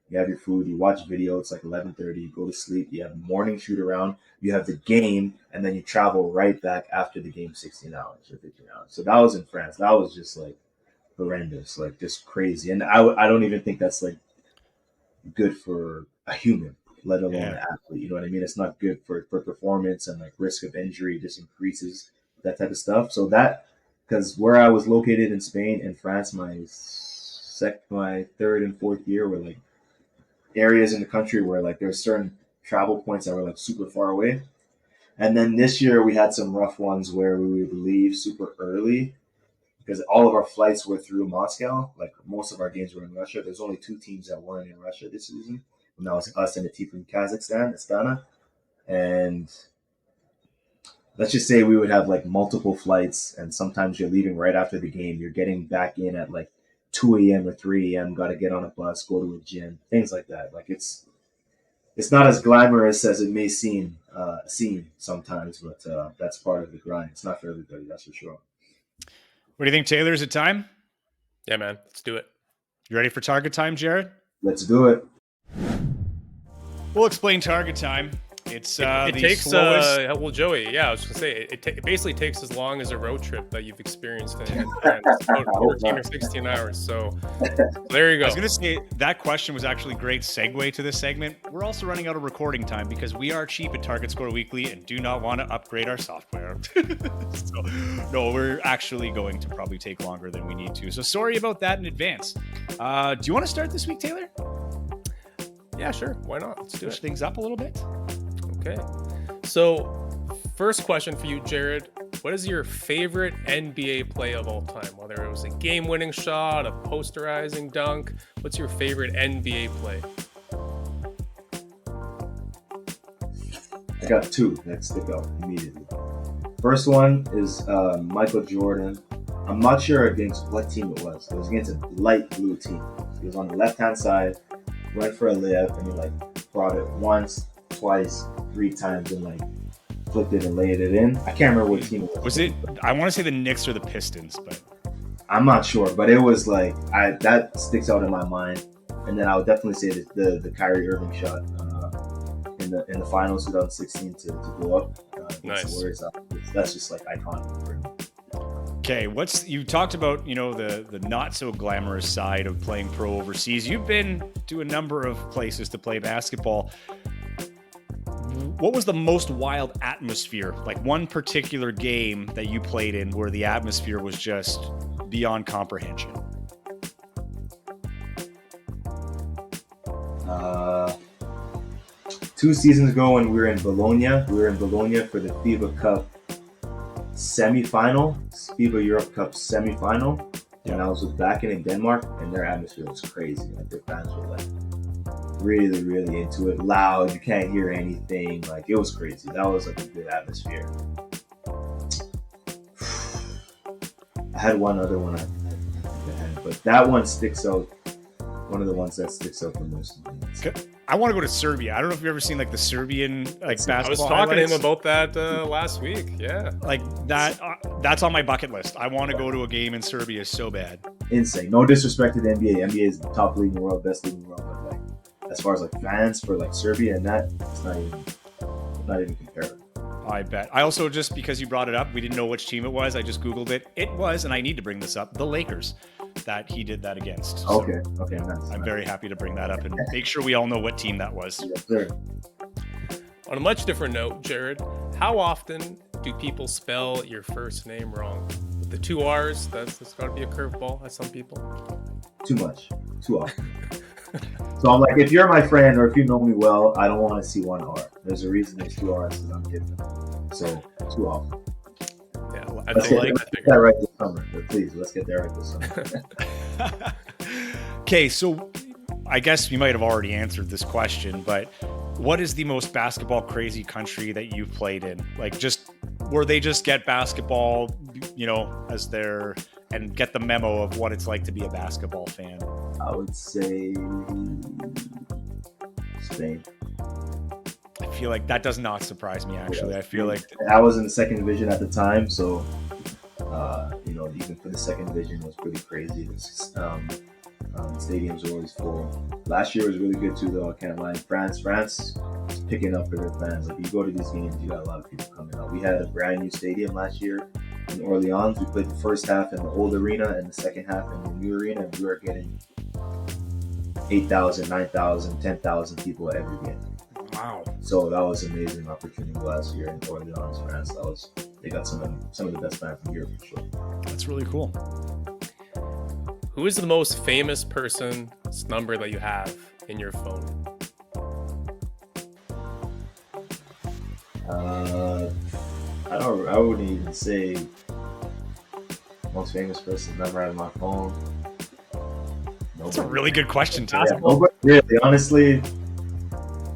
You have your food. You watch video. It's 11:30. You go to sleep. You have morning shoot around. You have the game, and then you travel right back after the game, 16 hours or 15 hours. So that was in France. That was just horrendous, just crazy. And I don't even think that's good for a human, let alone an athlete. You know what I mean? It's not good for performance, and risk of injury just increases, that type of stuff. So because where I was located in Spain and France, my third and fourth year were areas in the country where there's certain travel points that were super far away. And then this year we had some rough ones where we would leave super early because all of our flights were through Moscow. Most of our games were in Russia. There's only 2 teams that weren't in Russia this season. And that was us and a team from Kazakhstan, Astana. And let's just say we would have multiple flights, and sometimes you're leaving right after the game. You're getting back in at 2 a.m. or 3 a.m. Got to get on a bus, go to a gym, things like that. It's not as glamorous as it may seem sometimes, but that's part of the grind. It's not for everybody, that's for sure. What do you think, Taylor? Is it time? Yeah, man. Let's do it. You ready for target time, Jared? Let's do it. We'll explain target time. It's It the takes slowest. well, Joey. Yeah, I was gonna say it basically takes as long as a road trip that you've experienced in France, I about hope 14 or not. 16 hours. So there you I was go. going to say that question was actually a great segue to this segment. We're also running out of recording time because we are cheap at Target Score Weekly and do not want to upgrade our software. So, no, we're actually going to probably take longer than we need to. So sorry about that in advance. Do you want to start this week, Taylor? Yeah, sure. Why not? Let's do Switch it. things up a little bit. Okay. So, first question for you, Jared. What is your favorite NBA play of all time? Whether it was a game-winning shot, a posterizing dunk, what's your favorite NBA play? I got two that stick out immediately. First one is Michael Jordan. I'm not sure against what team it was. It was against a light blue team. He was on the left-hand side, went for a layup, and he like brought it once, twice, 3 times, and like flipped it and laid it in. I can't remember what team it was. Was it? I want to say the Knicks or the Pistons, but I'm not sure, but it was like that sticks out in my mind. And then I would definitely say the Kyrie Irving shot in the finals 2016 to go up against Nice. the Warriors. That's just like iconic for me. okay. You talked about the not so glamorous side of playing pro overseas. You've been to a number of places to play basketball. What was the most wild atmosphere? Like one particular game that you played in where the atmosphere was just beyond comprehension? Uh, 2 seasons ago when we were in Bologna for the FIBA Cup semifinal, FIBA Europe Cup semifinal. Yeah. And I was with Bakken in Denmark, and their atmosphere was crazy. Like their fans were like really, really into it, loud. You can't hear anything. Like it was crazy. That was like a good atmosphere. I had one other one I had, but that one sticks out. One of the ones that sticks out the most. I want to go to Serbia. I don't know if you've ever seen like the Serbian basketball. I was talking highlights. to him about that last week. Yeah. Like that. That's on my bucket list. I want to go to a game in Serbia so bad. Insane. No disrespect to the NBA. NBA is the top league in the world, best league in the world. But like, as far as like fans for like Serbia and that, it's not even comparable. I bet. I also, just because you brought it up, we didn't know which team it was. I just Googled it. It was, and I need to bring this up, the Lakers that he did that against. So Okay, nice. I'm very happy to bring that up and make sure we all know what team that was. Yes, sir. On a much different note, Jared, how often do people spell your first name wrong? With the 2 R's, that's got to be a curveball at some people. Too much. Too often. So I'm like, if you're my friend or if you know me well, I don't want to see 1 R. There's a reason there's 2 R's because I'm kidding. So too often. Yeah, Let's get that right this summer. But please, let's get that right this summer. Okay, so I guess you might have already answered this question, but what is the most basketball crazy country that you've played in? Like, just where they just get basketball, as their and get the memo of what it's like to be a basketball fan. I would say Spain. I feel like that does not surprise me, actually. I feel like I was in the second division at the time, so even for the second division, it was pretty crazy. Stadiums were always full. Last year was really good too, though. I can't lie. France is picking up for their fans. Like, you go to these games, you got a lot of people coming out. We had a brand new stadium last year in Orleans. We played the first half in the old arena and the second half in the new arena, and we were getting 8,000, 9,000, 10,000 people at every game. wow. So that was an amazing opportunity last year in Orleans, France. They got some of the best fans from Europe for sure. That's really cool. Who is the most famous person's number that you have in your phone? I wouldn't even say most famous person's number on my phone. That's a really good question, too. Yeah, nobody, really, honestly,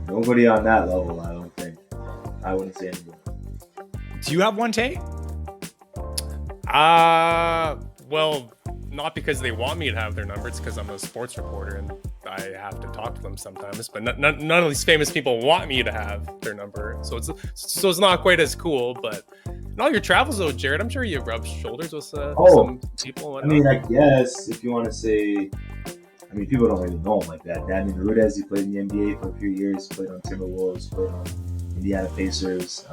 nobody on that level, I don't think. I wouldn't say anybody. Do you have one, Tay? Well, not because they want me to have their number. It's because I'm a sports reporter and I have to talk to them sometimes. But none of these famous people want me to have their number, so it's not quite as cool. But in all your travels, though, Jared, I'm sure you rubbed shoulders with some people. I mean, I guess if you want to say, people don't really know him like that. Damian Rudez, he played in the NBA for a few years. Played on Timberwolves. Played on Indiana Pacers.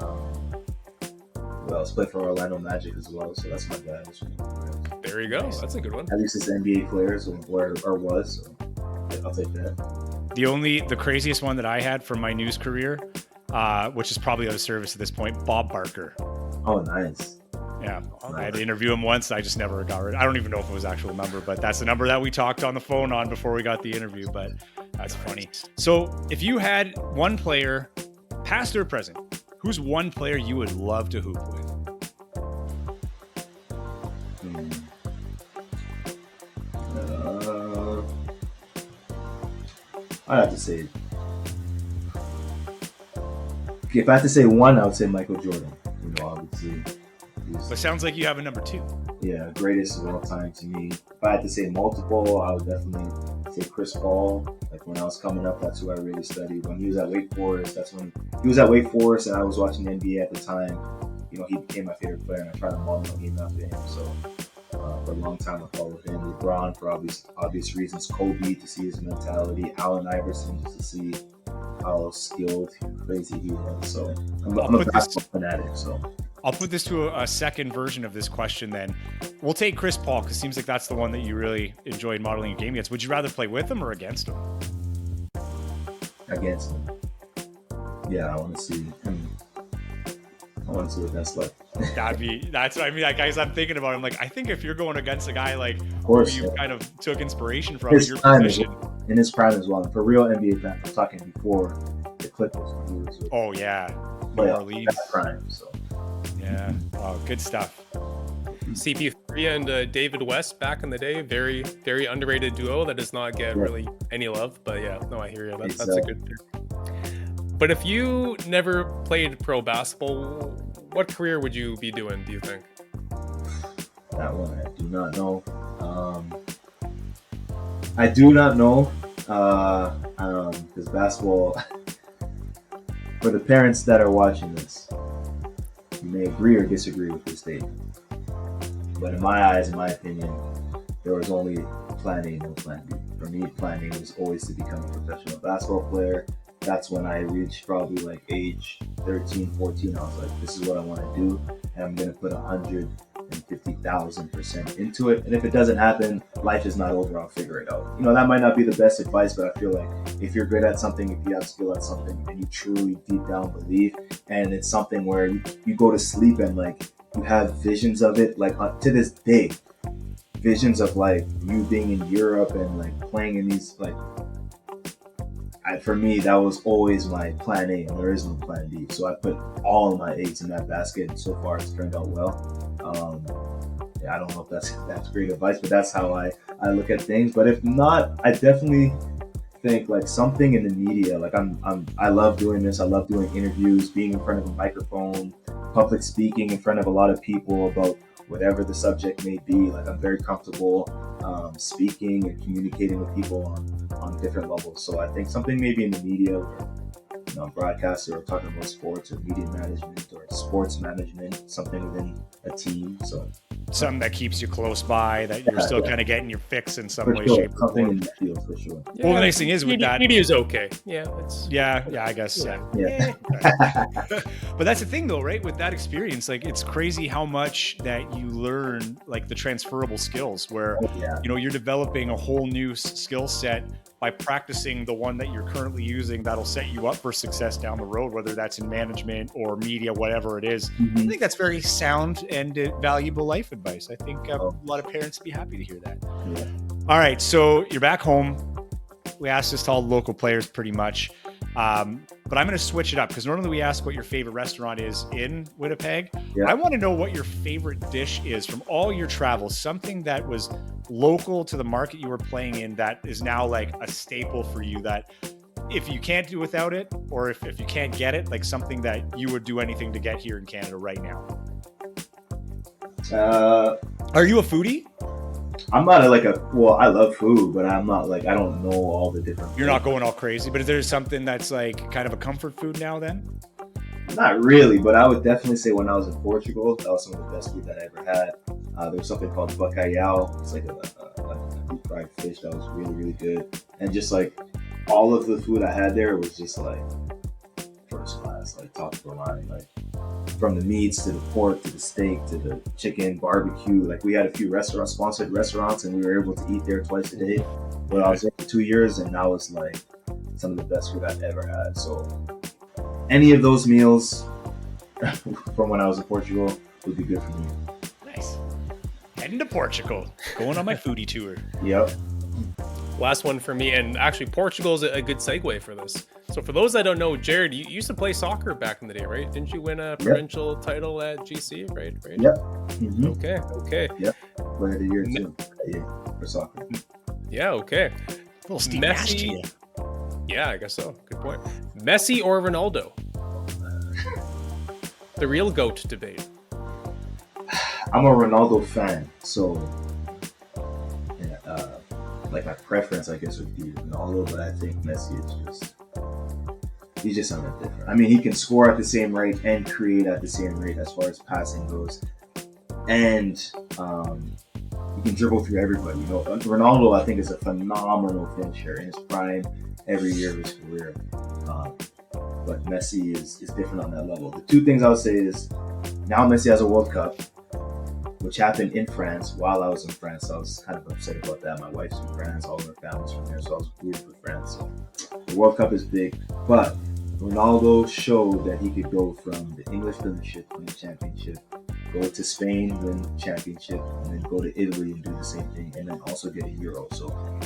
Who else played for Orlando Magic as well? So that's my guy. There you go. Nice. That's a good one. At least it's NBA players or was. So I'll take that. The craziest one that I had from my news career, which is probably out of service at this point, Bob Barker. Oh, nice. Yeah, I had to interview him once. I just never got rid. I don't even know if it was actual number, but that's the number that we talked on the phone on before we got the interview. But that's funny. So, if you had one player, past or present, who's one player you would love to hoop with? I have to say, if I had to say one, I would say Michael Jordan. You know, obviously. But sounds like you have a number two. Yeah, greatest of all time to me. If I had to say multiple, I would definitely say Chris Paul. Like when I was coming up, that's who I really studied. When he was at Wake Forest, that's when he was at Wake Forest, and I was watching the NBA at the time. You know, he became my favorite player, and I tried to model my game after him. So for a long time, I followed him. LeBron for obvious reasons. Kobe to see his mentality. Allen Iverson just to see how skilled, crazy he was. So I'm a basketball fanatic. So. I'll put this to a second version of this question then. We'll take Chris Paul because it seems like that's the one that you really enjoyed modeling your game against. Would you rather play with him or against him? Against him. Yeah, I want to see him. I want to see what that's like. That's what I mean. Like, guys, I'm thinking about him. Like, I think if you're going against a guy like who you kind of took inspiration from his your prime position. In his prime as well. For real NBA fans, I'm talking before the Clippers when he was with Oh, yeah. New Orleans. Prime, so. Yeah. Oh, good stuff. CP3 and David West back in the day, very, very underrated duo that does not get really any love. But yeah, no, I hear you. That's a good pick. But if you never played pro basketball, what career would you be doing, do you think? That one I do not know. I do not know because basketball, for the parents that are watching this, you may agree or disagree with this statement. But in my eyes, in my opinion, there was only plan A, no plan B. For me, plan A was always to become a professional basketball player. That's when I reached probably like age 13, 14. I was like, this is what I want to do. And I'm going to put 150,000% into it. And if it doesn't happen, life is not over. I'll figure it out. You know, that might not be the best advice, but I feel like if you're good at something, if you have skill at something, and you truly deep down believe, and it's something where you go to sleep and like you have visions of it, like to this day, visions of like you being in Europe and like playing in these like, for me, that was always my plan A, and there is no plan B. So I put all of my eggs in that basket, and so far it's turned out well. I don't know if that's great advice, but that's how I look at things. But if not, I definitely think like something in the media. Like I love doing this. I love doing interviews, being in front of a microphone, public speaking in front of a lot of people about whatever the subject may be. Like I'm very comfortable speaking and communicating with people on different levels. So I think something maybe in the media, where, you know, broadcaster or talking about sports or media management or sports management, something within a team. So something that keeps you close by, that you're still kind of getting your fix in some way, sure. shape, or something form. in the field for sure. Yeah, well, the nice thing is with that, media is okay. Yeah, it's yeah, I guess. Yeah. But that's the thing, though, right? With that experience, like it's crazy how much that you learn, like the transferable skills, where you know you're developing a whole new skill set by practicing the one that you're currently using. That'll set you up for success down the road, whether that's in management or media, whatever it is. I think that's very sound and valuable life advice. I think a lot of parents would be happy to hear that. All right, so you're back home. We asked this to all the local players pretty much. But I'm going to switch it up because normally we ask what your favorite restaurant is in Winnipeg. I want to know what your favorite dish is from all your travels, something that was local to the market you were playing in that is now like a staple for you, that if you can't do without it, or if you can't get it, like something that you would do anything to get here in Canada right now. Are you a foodie? I'm not I love food, but I'm not like, I don't know all the different. You're not going all crazy, but is there something that's like kind of a comfort food now then? Not really, but I would definitely say when I was in Portugal, that was some of the best food that I ever had. There was something called bacalhau. It's like a deep fried fish that was really, really good. And just like all of the food I had there was just like first class, like top of the line. Like from the meats to the pork to the steak to the chicken, barbecue. Like we had a few sponsored restaurants, and we were able to eat there twice a day. Well, I was there for 2 years, and that was like some of the best food I've ever had. So any of those meals from when I was in Portugal would be good for me. Nice. Heading to Portugal, going on my foodie tour. Yep. Last one for me, and actually Portugal is a good segue for this. So for those that don't know, Jared, you used to play soccer back in the day, right? Didn't you win a provincial title at GC, right? Yep. Mm-hmm. Okay. Yep. Played a year too for soccer. Yeah, okay. Little Steve Nash to you. Yeah, I guess so. Good point. Messi or Ronaldo? The real GOAT debate. I'm a Ronaldo fan, so like my preference, I guess, would be Ronaldo, but I think Messi is he's just something different. I mean, he can score at the same rate and create at the same rate as far as passing goes, and he can dribble through everybody. You know, Ronaldo, I think, is a phenomenal finisher in his prime every year of his career. But Messi is different on that level. The two things I would say is now Messi has a World Cup, which happened in France while I was in France. So I was kind of upset about that. My wife's from France, all of her family's from there, so I was rooting for France. So the World Cup is big, but Ronaldo showed that he could go from the English Premiership, win the championship, go to Spain, win the championship, and then go to Italy and do the same thing, and then also get a Euro. So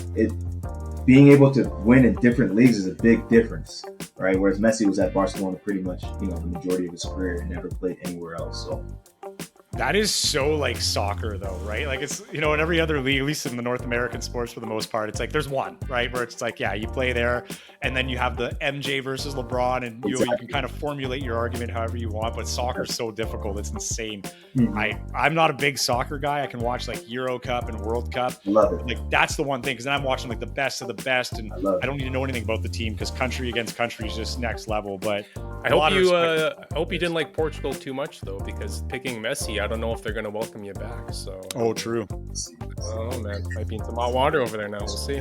being able to win in different leagues is a big difference, right? Whereas Messi was at Barcelona pretty much, the majority of his career and never played anywhere else. So that is so like soccer though, right? Like it's, in every other league, at least in the North American sports for the most part, it's like there's one, right? Where it's like, yeah, you play there and then you have the MJ versus LeBron and you can kind of formulate your argument however you want, but soccer's so difficult. It's insane. Mm-hmm. I'm not a big soccer guy. I can watch like Euro Cup and World Cup. Love it. Like that's the one thing, because then I'm watching like the best of the best and I don't need to know anything about the team because country against country is just next level. But I hope you didn't like Portugal too much though, because picking Messi, I don't know if they're going to welcome you back. So true. Oh man, might be in some hot water over there now. We'll see.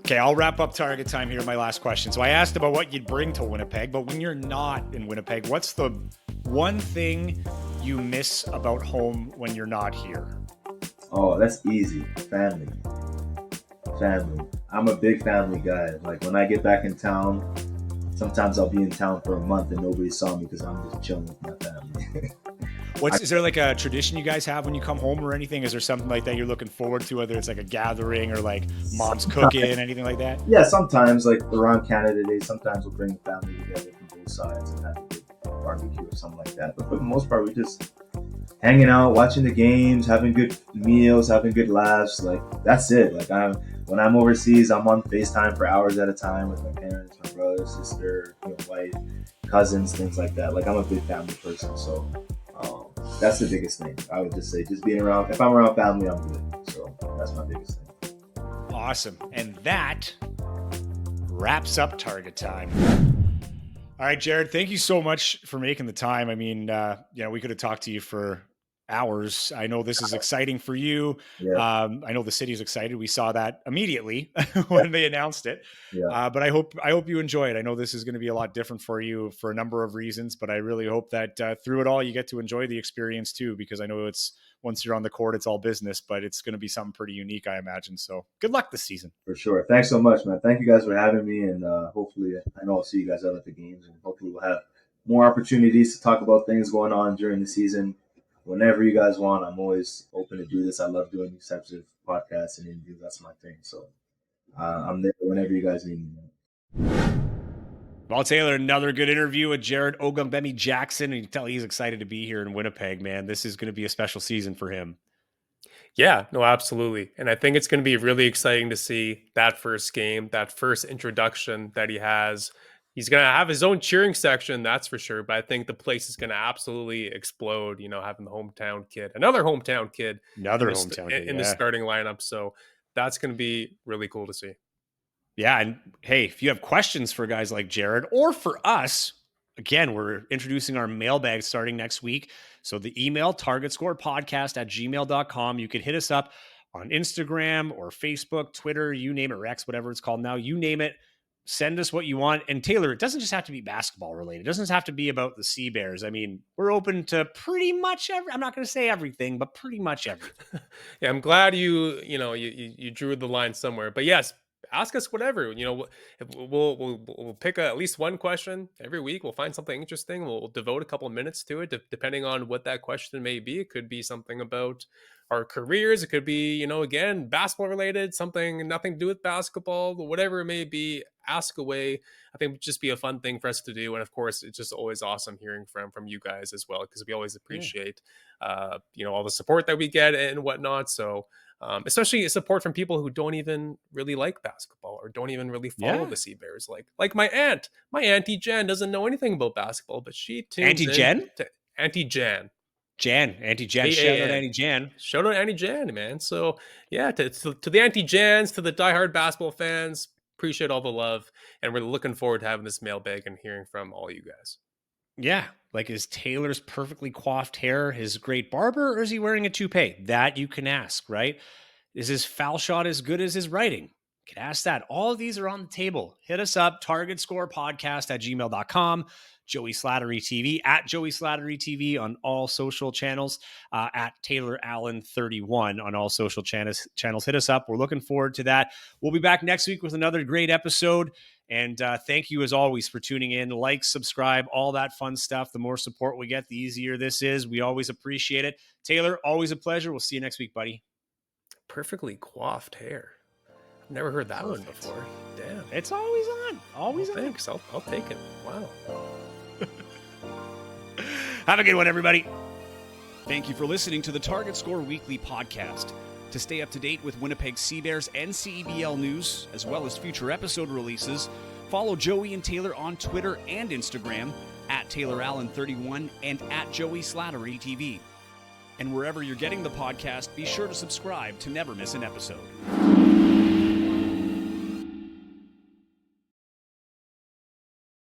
Okay, I'll wrap up target time here. My last question. So I asked about what you'd bring to Winnipeg, but when you're not in Winnipeg, what's the one thing you miss about home when you're not here? Oh, that's easy. Family. I'm a big family guy. Like when I get back in town, sometimes I'll be in town for a month and nobody saw me because I'm just chilling with my family. Is there like a tradition you guys have when you come home or anything? Is there something like that you're looking forward to, whether it's like a gathering or like mom's cooking, anything like that? Yeah, sometimes like around Canada Day, sometimes we'll bring the family together from both sides and have a good barbecue or something like that. But for the most part, we just hanging out, watching the games, having good meals, having good laughs. Like that's it. Like when I'm overseas, I'm on FaceTime for hours at a time with my parents, my brother, sister, wife, cousins, things like that. Like I'm a big family person, so that's the biggest thing. I would just say, just being around. If I'm around family, I'm good. So that's my biggest thing. Awesome, and that wraps up target time. All right, Jared, thank you so much for making the time. I mean, we could have talked to you for hours. I know this is exciting for you. Yeah. I know the city is excited. We saw that immediately when they announced it. Yeah. But I hope you enjoy it. I know this is going to be a lot different for you for a number of reasons, but I really hope that through it all, you get to enjoy the experience too, because I know once you're on the court, it's all business, but it's going to be something pretty unique, I imagine. So good luck this season. For sure. Thanks so much, man. Thank you guys for having me. And hopefully, I know I'll see you guys out at the games, and hopefully we'll have more opportunities to talk about things going on during the season. Whenever you guys want, I'm always open to do this. I love doing these types of podcasts and interviews. That's my thing. So I'm there whenever you guys need me. Well, Taylor, another good interview with Jared Ogungbemi-Jackson. And you can tell he's excited to be here in Winnipeg, man. This is going to be a special season for him. Yeah, no, absolutely. And I think it's going to be really exciting to see that first game, that first introduction that he has. He's going to have his own cheering section, that's for sure. But I think the place is going to absolutely explode, having the hometown kid, another hometown kid in the starting lineup. So that's going to be really cool to see. Yeah. And hey, if you have questions for guys like Jared or for us, again, we're introducing our mailbag starting next week. So the email targetscorepodcast@gmail.com. You can hit us up on Instagram or Facebook, Twitter, you name it, or X, whatever it's called now. You name it. Send us what you want. And Taylor, it doesn't just have to be basketball related. It doesn't have to be about the Sea Bears. I mean, we're open to pretty much I'm not going to say everything, but pretty much everything. Yeah, I'm glad you drew the line somewhere. But yes, ask us whatever. We'll pick at least one question every week. We'll find something interesting. We'll devote a couple of minutes to it, depending on what that question may be. It could be something about our careers. It could be, again, basketball related, something nothing to do with basketball, whatever it may be. Ask away. I think it would just be a fun thing for us to do. And of course, it's just always awesome hearing from you guys as well, because we always Yeah. appreciate all the support that we get and whatnot. So especially support from people who don't even really like basketball or don't even really follow the Sea Bears. Like my aunt, my Auntie Jen doesn't know anything about basketball, but she tunes Auntie in Jen? to Auntie Jan. Auntie Jan, shout out Auntie Jan. Shout out Auntie Jan, man. So yeah, to the Auntie Jans, to the diehard basketball fans, appreciate all the love, and we're looking forward to having this mailbag and hearing from all you guys. Yeah. Like, is Taylor's perfectly coiffed hair his great barber, or is he wearing a toupee? That you can ask, right? Is his foul shot as good as his writing? You can ask that. All of these are on the table. Hit us up, targetscorepodcast@gmail.com, Joey Slattery TV, at Joey Slattery TV on all social channels, at Taylor Allen 31 on all social channels. Hit us up. We're looking forward to that. We'll be back next week with another great episode. And thank you, as always, for tuning in. Like, subscribe, all that fun stuff. The more support we get, the easier this is. We always appreciate it. Taylor, always a pleasure. We'll see you next week, buddy. Perfectly coiffed hair. I've never heard that one before. Damn. It's always on. Always on. Thanks. I'll take it. Wow. Have a good one, everybody. Thank you for listening to the Target Score Weekly Podcast. To stay up to date with Winnipeg Sea Bears and CEBL news, as well as future episode releases, follow Joey and Taylor on Twitter and Instagram at TaylorAllen31 and at Joey Slattery TV. And wherever you're getting the podcast, be sure to subscribe to never miss an episode.